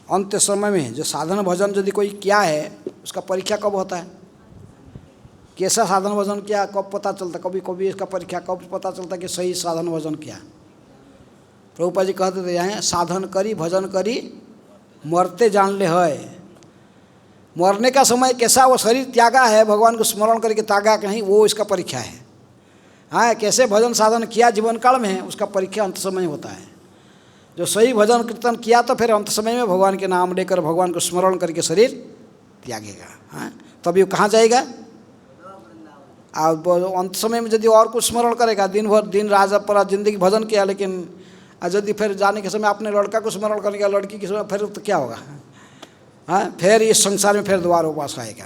S1: अंत समय में जो साधन भजन यदि कोई किया है उसका परीक्षा कब होता है? कैसा साधन भजन किया कब पता चलता? कभी कभी इसका परीक्षा कब पता चलता कि सही साधन भजन किया? प्रभुपाद जी कहते थे यहाँ साधन करी भजन करी मरते जान ले है। मरने का समय कैसा वो शरीर त्यागा है, भगवान को स्मरण करके त्यागा कहीं, वो इसका परीक्षा है। हाँ, कैसे भजन साधन किया जीवन काल में उसका परीक्षा अंत समय होता है। जो सही भजन कीर्तन किया तो फिर अंत समय में भगवान के नाम लेकर भगवान को स्मरण करके शरीर त्यागेगा। हाँ, तभी वो कहाँ जाएगा? अब अंत समय में यदि और कुछ स्मरण करेगा, दिन भर दिन रात पूरा जिंदगी भजन किया, लेकिन यदि फिर जाने के समय अपने लड़का को स्मरण करेगा, लड़की के समय, फिर तो क्या होगा? हाँ, फिर इस संसार में फिर दोबारा वापस आएगा।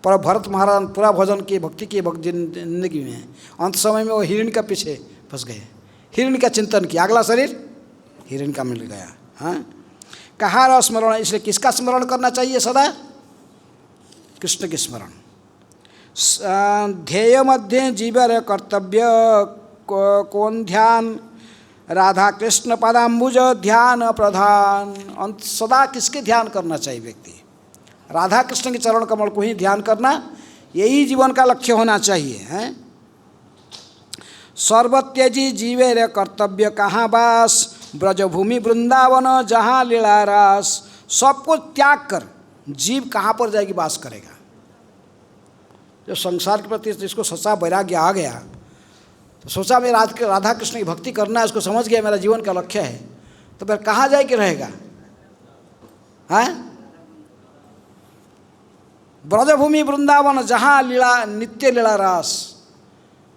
S1: पर भरत महाराज पूरा भजन किए, भक्ति किए जिंदगी में, अंत समय में वो हिरण का पीछे फंस गए। हिरण का चिंतन किया, अगला शरीर हिरण का मिल गया। हाँ, कहाँ स्मरण? इसलिए किसका स्मरण करना चाहिए सदा? कृष्ण के स्मरण। ध्येय मध्य जीवर कर्तव्य कौन ध्यान राधा कृष्ण पदाम्बुज ध्यान प्रधान। अंत सदा किसके ध्यान करना चाहिए व्यक्ति? राधा कृष्ण के चरण कमल को ही ध्यान करना, यही जीवन का लक्ष्य होना चाहिए। हैं, सर्वत्यजी जीवेर कर्तव्य कहाँ बास ब्रजभूमि वृंदावन जहाँ लीला रास। सबको त्याग कर जीव कहाँ पर जाएगी वास करेगा? जो संसार के प्रति जिसको सच्चा वैराग्य आ गया, तो सोचा मैं राधा कृष्ण की भक्ति करना है, उसको समझ गया मेरा जीवन का लक्ष्य है, तो फिर कहाँ जाके रहेगा? हैं, ब्रजभूमि वृंदावन जहाँ लीला नित्य लीला रास।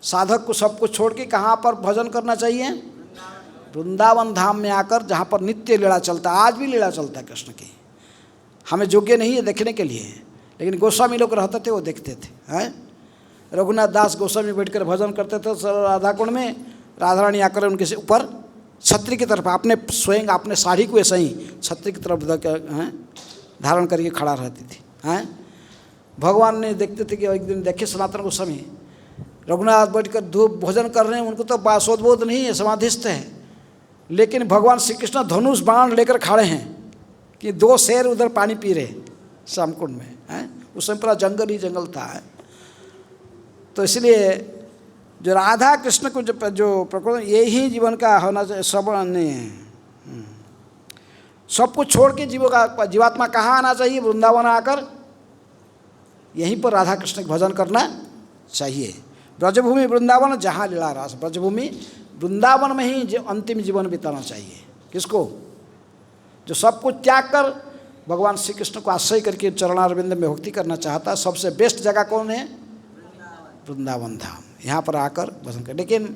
S1: साधक को सब कुछ छोड़ के कहाँ पर भजन करना चाहिए? वृंदावन धाम में आकर, जहाँ पर नित्य लीला चलता है। आज भी लीला चलता है कृष्ण की। हमें योग्य नहीं है देखने के लिए, लेकिन गोस्वामी लोग रहते थे, वो देखते थे। हैं, रघुनाथ दास गोस्वामी बैठकर भजन करते थे राधा कुंड में, राधा रानी आकर उनके ऊपर छत्री की तरफ अपने स्वयं अपने साड़ी को ऐसा ही छत्री की तरफ धारण करके खड़ा रहती थी। हैं, भगवान ने देखते थे कि एक दिन देखे सनातन गोस्वामी रघुनाथ बैठकर धूप भोजन कर रहे हैं, उनको तो बासोद्बोध नहीं है, समाधिस्थ है, लेकिन भगवान श्री कृष्ण धनुष बाण लेकर खड़े हैं कि 2 शेर उधर पानी पी रहे श्यामकुंड में। हैं, उस समय पूरा जंगल ही जंगल था। तो इसलिए जो राधा कृष्ण को जो प्रकृति, यही जीवन का होना चाहिए। सब नहीं, सब कुछ छोड़ के जीवात्मा कहाँ आना चाहिए? वृंदावन आकर यहीं पर राधा कृष्ण का भजन करना चाहिए। ब्रजभूमि वृंदावन जहाँ लीला रास, ब्रजभूमि वृंदावन में ही अंतिम जीवन बिताना चाहिए। किसको? जो सब कुछ त्याग कर भगवान श्री कृष्ण को आश्रय करके चरणारविंद में भक्ति करना चाहता है, सबसे बेस्ट जगह कौन है? वृंदावन धाम। यहाँ पर आकर भजन कर। लेकिन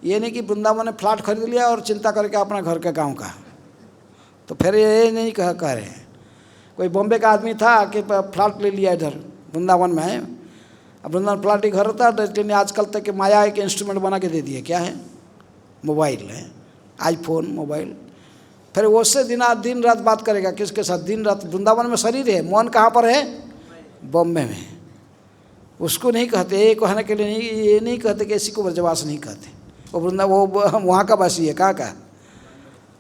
S1: ये नहीं कि वृंदावन ने फ्लैट खरीद लिया और चिंता करके अपना घर का गांव का, तो फिर ये नहीं कह रहे हैं। कोई बॉम्बे का आदमी था कि फ्लैट ले लिया इधर वृंदावन में है, अब वृंदावन फ्लैट ही घर होता है, लेकिन आजकल तक माया के इंस्ट्रूमेंट बना के दे दिए। क्या है? मोबाइल है, आईफोन मोबाइल। फिर वो उससे दिन रात बात करेगा किसके साथ? दिन रात वृंदावन में शरीर है, मन कहाँ पर है? बॉम्बे में। उसको नहीं कहते, ये कहने के लिए नहीं, ये नहीं कहते कि इसी को ब्रजवास नहीं कहते। वो वो वहाँ का वासी है, कहाँ का?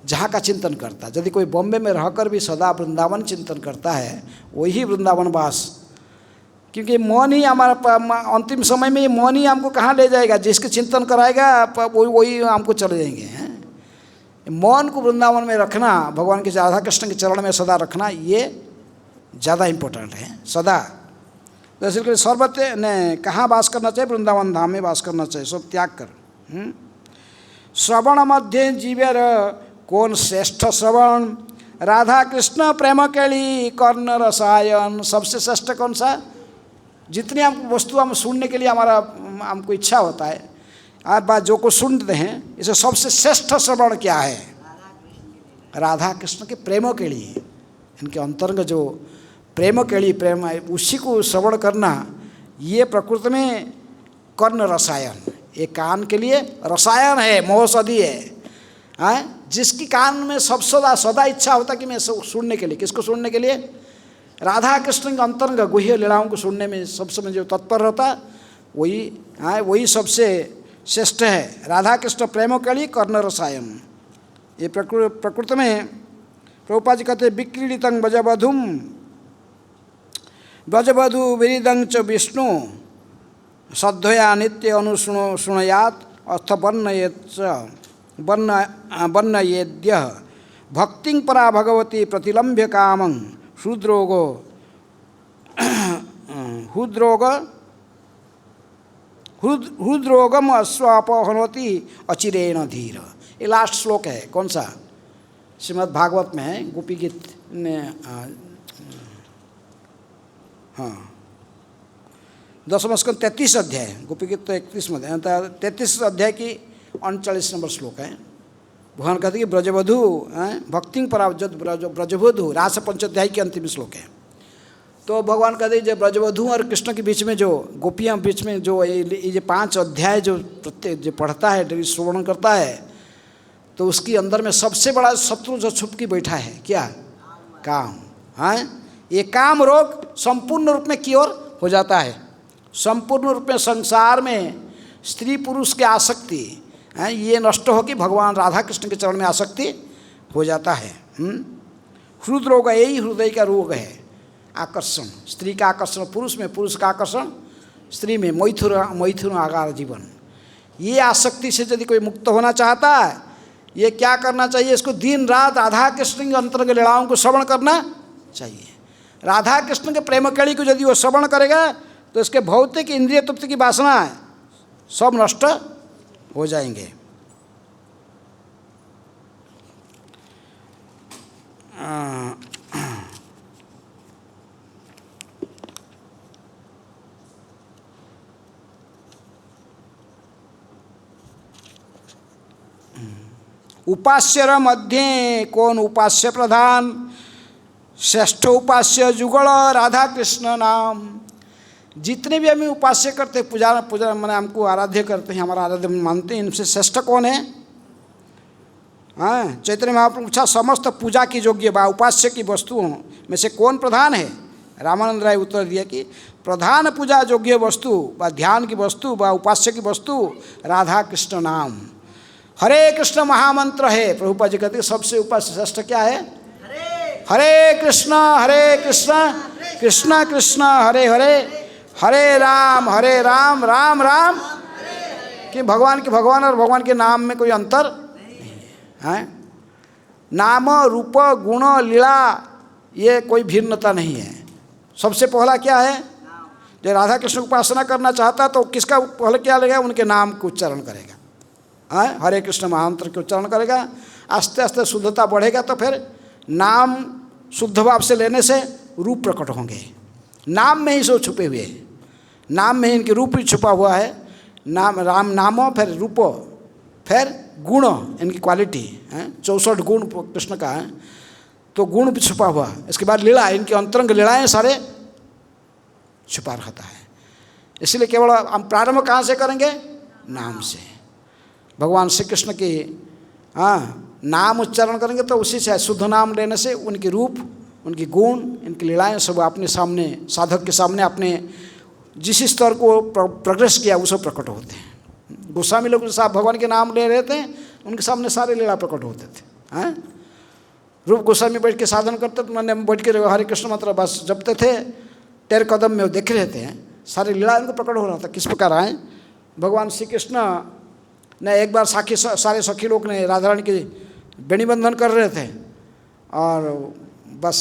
S1: जहाँ का चिंतन करता। यदि कोई बॉम्बे में रहकर भी सदा वृंदावन चिंतन करता है, वही वृंदावन वास। क्योंकि मौन ही हमारा अंतिम समय में, मौन ही हमको कहाँ ले जाएगा? जिसके चिंतन कराएगा वही हमको चले जाएंगे। हैं, मौन को वृंदावन में रखना, भगवान के राधा कृष्ण के चरण में सदा रखना, ये ज़्यादा इम्पोर्टेंट है सदा। तो इसलिए सर्वत्र ने कहाँ वास करना चाहिए? वृंदावन धाम में वास करना चाहिए, सब त्याग कर। श्रवण मध्य जीवेर कौन श्रेष्ठ श्रवण? राधा कृष्ण प्रेम केली कर्ण रसायन। सबसे श्रेष्ठ कौन सा? जितनी हम वस्तु हम सुनने के लिए हमको इच्छा होता है, आप बात जो कुछ सुनते हैं, इसे सबसे श्रेष्ठ श्रवण क्या है? राधा कृष्ण के प्रेम के लिए, इनके अंतरंग जो प्रेम के लिए प्रेम है, उसी को श्रवण करना, ये प्रकृति में कर्ण रसायन, ये कान के लिए रसायन है, महोषधि है। जिसकी कान में सब सदा इच्छा होता कि मैं सुनने के लिए, किसको सुनने के लिए? राधा कृष्ण के अंतरंग गुह्य लीलाओं को सुनने में सब समय जो तत्पर रहता, वही सबसे श्रेष्ठ है। राधा कृष्ण प्रेमों के लिए कर्ण रसायन। ये प्रकृति में प्रभुपाद जी कहते विक्रीडितं ब्रजवधू विरिदं च विष्णु सद्वया नित्य अनुशृणुयात् अर्थ वर्णयेद्य भक्तिं परा भगवती प्रतिलम्ब्य कामं हृद्रोगम अस्वापहनोति अचिरेण धीर। ये लास्ट श्लोक है। कौन सा? श्रीमद् भागवत में है, गोपी गीत में। हाँ, 10वां स्कंद 33 अध्याय, गोपी गीत तो 31 में, 33 अध्याय की 39 नंबर श्लोक है। भगवान कहते कि ब्रजवधू भक्ति परा, ब्रजवधू रास पंचाध्याय के अंतिम श्लोक है। तो भगवान कहते जब ब्रजवधू और कृष्ण के बीच में जो गोपियाँ बीच में जो ये 5 अध्याय जो प्रत्येक जो पढ़ता है, श्रवण करता है, तो उसके अंदर में सबसे बड़ा शत्रु जो छुप के बैठा है, क्या? काम। हाँ, ये काम रोग संपूर्ण रूप में की ओर हो जाता है। संपूर्ण रूप में संसार में स्त्री पुरुष की आसक्ति ये नष्ट हो कि भगवान राधा कृष्ण के चरण में आसक्ति हो जाता है। हृदय रोग, यही हृदय का रोग है, आकर्षण। स्त्री का आकर्षण पुरुष में, पुरुष का आकर्षण स्त्री में, मैथुन आकार जीवन। ये आसक्ति से यदि कोई मुक्त होना चाहता है, ये क्या करना चाहिए? इसको दिन रात राधा कृष्ण के अंतर्गत लीलाओं को श्रवण करना चाहिए। राधा कृष्ण के प्रेम कड़ी को यदि वो श्रवण करेगा तो इसके भौतिक इंद्रिय तृप्ति की वासना है सब नष्ट हो जाएंगे। उपास्यर मध्य कौन उपास्य प्रधान? श्रेष्ठ उपास्य जुगल राधा कृष्ण नाम। जितने भी हमें उपास्य करते हैं, पूजा मैंने हमको आराध्य करते हैं, हमारा आराध्य मानते हैं, इनसे श्रेष्ठ कौन है? हाँ, चैतन्य महाप्रभु पूछा समस्त पूजा की योग्य व उपास्य की वस्तुओं में से कौन प्रधान है? रामानंद राय उत्तर दिया कि प्रधान पूजा योग्य वस्तु व ध्यान की वस्तु व उपास्य की वस्तु राधा कृष्ण नाम। हरे कृष्ण महामंत्र है। प्रभुपाद जी कहते हैं सबसे उपास्य श्रेष्ठ क्या है? हरे कृष्ण कृष्ण कृष्ण हरे हरे, हरे राम राम राम। कि भगवान के भगवान और भगवान के नाम में कोई अंतर नहीं है। नाम रूप गुण लीला ये कोई भिन्नता नहीं है। सबसे पहला क्या है? जो राधा कृष्ण की उपासना करना चाहता तो किसका पहले क्या लगेगा? उनके नाम को उच्चारण करेगा। हाँ, हरे कृष्ण महामंत्र के उच्चारण करेगा। आस्ते आस्ते शुद्धता बढ़ेगा तो फिर नाम शुद्ध भाव से लेने से रूप प्रकट होंगे। नाम में ही सो छुपे हुए, नाम में ही इनके रूप ही छुपा हुआ है। नाम राम नामो, फिर रूपो, फिर गुण, इनकी क्वालिटी है। 64 गुण कृष्ण का है, तो गुण भी छुपा हुआ। इसके बाद लीला, इनके अंतरंग लीलाएँ सारे छुपा रहता है। इसलिए केवल हम प्रारंभ कहाँ से करेंगे? नाम से। भगवान श्री कृष्ण की नाम उच्चारण करेंगे तो उसी से, शुद्ध नाम लेने से उनके रूप, उनके गुण, इनकी लीलाएँ सब अपने सामने, साधक के सामने अपने जिस स्तर को प्रोग्रेस किया वो सब प्रकट होते हैं। गोस्वामी लोग साहब भगवान के नाम ले रहे थे, उनके सामने सारे लीला प्रकट होते थे। हैं, रूप गोस्वामी बैठ के साधन करते तो मैंने बैठ के हरे कृष्ण मंत्र बस जपते थे, तेरे कदम में वो देख रहे थे, सारी लीला इनको प्रकट हो रहा था। किस प्रकार आए? भगवान श्री कृष्ण ने एक बार सारे सखी लोग ने राधा रानी की बेणी बंधन कर रहे थे और बस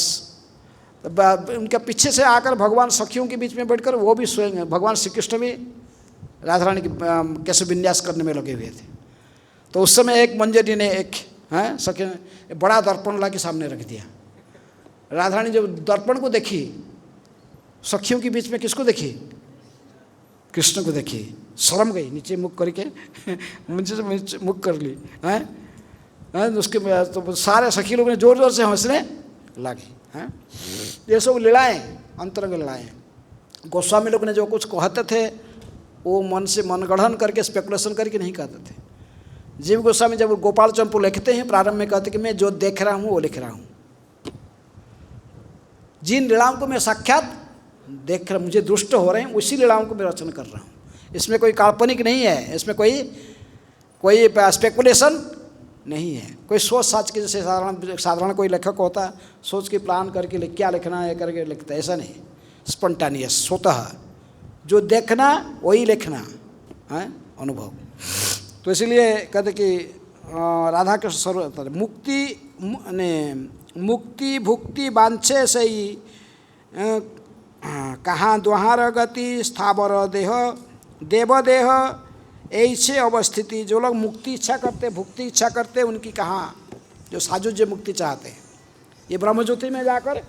S1: उनके पीछे से आकर भगवान सखियों के बीच में बैठकर वो भी स्वयं भगवान श्री कृष्ण भी राधा रानी की कैसे विन्यास करने में लगे हुए थे। तो उस समय एक मंजरी ने एक सखी ने बड़ा दर्पण ला के सामने रख दिया। राधा रानी जब दर्पण को देखी, सखियों के बीच में किसको देखी? कृष्ण को देखी, शर्म गई, नीचे मुख करके मुझे से मुख कर ली। उसके बाद तो सारे सखी लोग ने जोर जोर से हंसने लगे। हैं, ये सब लीलाएँ, अंतरंग लीलाएँ। गोस्वामी लोग ने जो कुछ कहते थे वो मन से मनगढ़ंत करके, स्पेकुलेशन करके नहीं कहते थे। जीव गोस्वामी जब गोपाल चंपू लिखते हैं, प्रारंभ में कहते कि मैं जो देख रहा हूँ वो लिख रहा हूँ। जिन लीलाओं को मैं साक्षात देख रहा, मुझे दुष्ट हो रहे हैं, उसी लीलाओं को मैं रचना कर रहा हूँ। इसमें कोई काल्पनिक नहीं है, इसमें कोई स्पेकुलेशन नहीं है, कोई सोच साच के जैसे साधारण कोई लेखक होता सोच के प्लान करके क्या लिखना है करके लिखता है, ऐसा नहीं। स्पॉन्टेनियस, स्वतः जो देखना वही लिखना है, अनुभव। तो इसलिए कहते कि राधा कृष्ण सर्व मुक्ति भुक्ति वांछे से ही कहाँ द्वाहार गति स्थावर देह देवदेह ऐसे अवस्थिति। जो लोग मुक्ति इच्छा करते, भुक्ति इच्छा करते, उनकी कहाँ, जो साजुज्य मुक्ति चाहते हैं, ये ब्रह्मज्योति में जाकर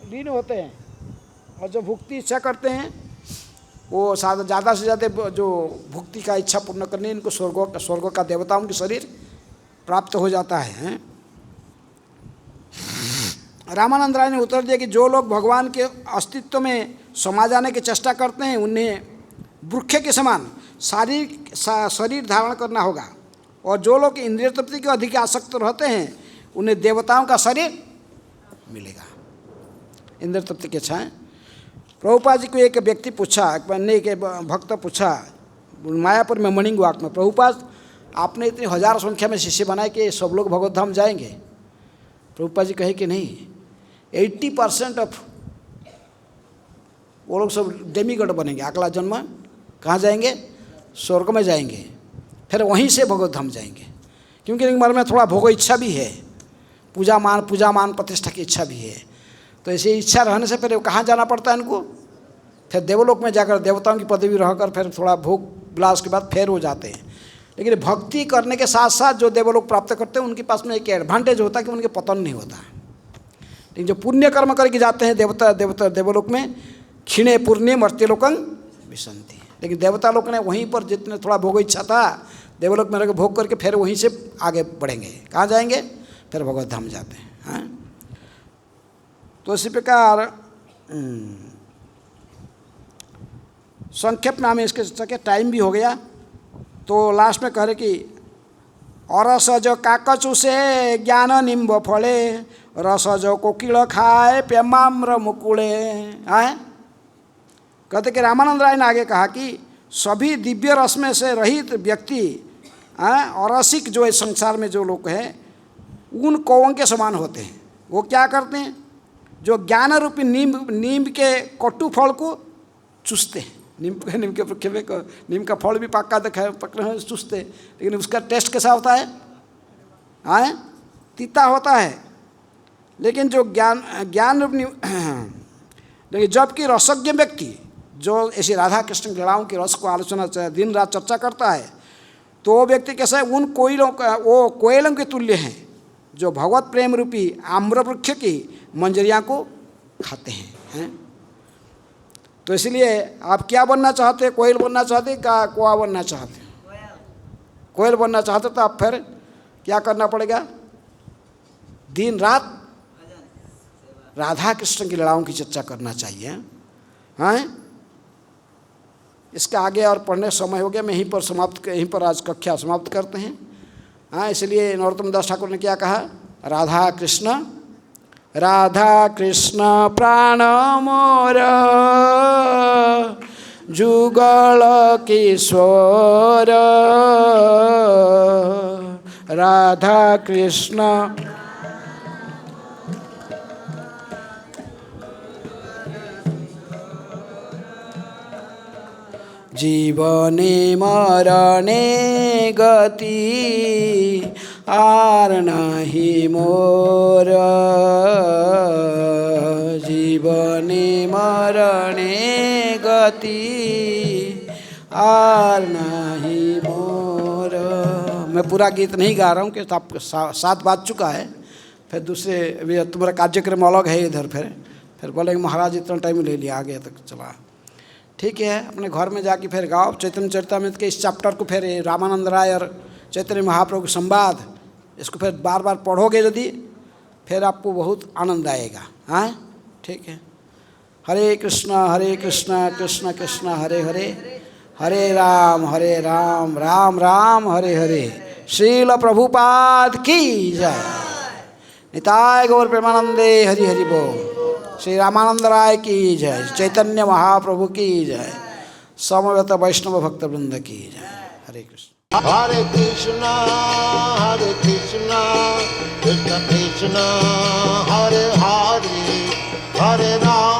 S1: लीन होते हैं। और जो भुक्ति इच्छा करते हैं वो ज़्यादा से ज़्यादा जो भुक्ति का इच्छा पूर्ण करने, इनको स्वर्गों का देवताओं के शरीर प्राप्त हो जाता है। रामानंद राय ने उत्तर दिया कि जो लोग भगवान के अस्तित्व में समा जाने की चेष्टा करते हैं, उन्हें वृक्ष के समान शरीर धारण करना होगा। और जो लोग इंद्रिय तृप्ति के अधिक आसक्त रहते हैं, उन्हें देवताओं का शरीर मिलेगा। इंद्रिय तृप्ति की इच्छा है। प्रभुपाद जी को एक व्यक्ति पूछा, एक भक्त पूछा मायापुर में मॉर्निंग वॉक में, प्रभुपाद आपने इतनी हज़ार संख्या में शिष्य बनाए कि सब लोग भगवत धाम जाएंगे? प्रभुपाद जी कहे कि नहीं, 80% ऑफ वो लोग सब डेमीगॉड बनेंगे। अगला जन्म कहाँ जाएंगे? स्वर्ग में जाएंगे, फिर वहीं से भगवत धाम जाएंगे। क्योंकि इनके मन में थोड़ा भोग इच्छा भी है, पूजा मान प्रतिष्ठा की इच्छा भी है। तो ऐसी इच्छा रहने से फिर कहाँ जाना पड़ता है इनको? फिर देवलोक में जाकर देवताओं की पदवी रहकर फिर थोड़ा भोग विलास के बाद फिर हो जाते हैं। लेकिन भक्ति करने के साथ साथ जो देवलोक प्राप्त करते हैं, उनके पास में एक एडवांटेज होता है कि उनके पतन नहीं होता। लेकिन जो पुण्य कर्म करके जाते हैं देवलोक में, क्षीणे पुण्य मर्त्यलोकं विशन्ति। लेकिन देवता लोग ने वहीं पर जितने थोड़ा भोग इच्छा था, देवलोक में रह भोग करके फिर वहीं से आगे बढ़ेंगे। कहाँ जाएंगे? फिर भगवत धाम जाते हैं। तो इसी प्रकार संक्षेप में हमें इसके चर्चा के टाइम भी हो गया। तो लास्ट में कह रहे कि रस जो काकचू से ज्ञान निम्ब फले, रस जो कोकिल खाए पेमाम्र मुकुले। आए कहते कि रामानंद राय ने आगे कहा कि सभी दिव्य रस में से रहित व्यक्ति और रसिक जो इस संसार में जो लोग हैं उन कौओं के समान होते हैं। वो क्या करते हैं? जो ज्ञान रूपी नीम के कटु फल को चूसते हैं। नीम के वृक्ष में नीम का फल भी पक्का देखा पकड़े हुए चूसते, लेकिन उसका टेस्ट कैसा होता है? तीता होता है। लेकिन जो ज्ञान रूपी लेकिन जबकि रसज्ञ व्यक्ति जो ऐसी राधा कृष्ण लीलाओं की रस को आलोचना दिन रात चर्चा करता है, तो वो व्यक्ति कैसा है? उन कोयलों का वो कोयलों के तुल्य हैं जो भगवत प्रेम रूपी आम्र वृक्ष की मंजरियाँ को खाते हैं। तो इसलिए आप क्या बनना चाहते हैं? कोयल बनना चाहते हैं क्या कौवा बनना चाहते हैं? कोयल बनना चाहते तो आप फिर क्या करना पड़ेगा? दिन रात राधा कृष्ण की लीलाओं की चर्चा करना चाहिए। हैं? इसका आगे और पढ़ने समय हो गया, मैं यहीं पर आज कक्षा समाप्त करते हैं। हाँ, इसलिए नरोत्तम दास ठाकुर ने क्या कहा? राधा कृष्ण प्राण मोर जुगल किशोर, राधा कृष्ण जीवने मरणे गति आर नहीं मोर, जीवने मरणे गति आर नहीं मोर। मैं पूरा गीत नहीं गा रहा हूँ कि आपको 7 बाज चुका है। फिर दूसरे तुम्हारा कार्यक्रम अलग है इधर, फिर बोलेंगे महाराज इतना टाइम ले लिया, आगे तक चला। ठीक है, अपने घर में जाके फिर गाओ चैतन्य चरितामृत के इस चैप्टर को, फिर रामानंद राय और चैतन्य महाप्रभु संवाद, इसको फिर बार बार पढ़ोगे यदि, फिर आपको बहुत आनंद आएगा। हाँ, ठीक है। हरे कृष्णा कृष्ण कृष्ण हरे हरे, हरे राम राम राम हरे हरे। श्रील प्रभुपाद की जय। निताय गौर प्रेमानंदे हरि हरि बोल। श्री रामानंद राय की जय। चैतन्य महाप्रभु की जय। समवेत वैष्णव भक्त वृंद की जय। हरे कृष्ण कृष्ण कृष्ण कृष्ण हरे हरे, हरे राम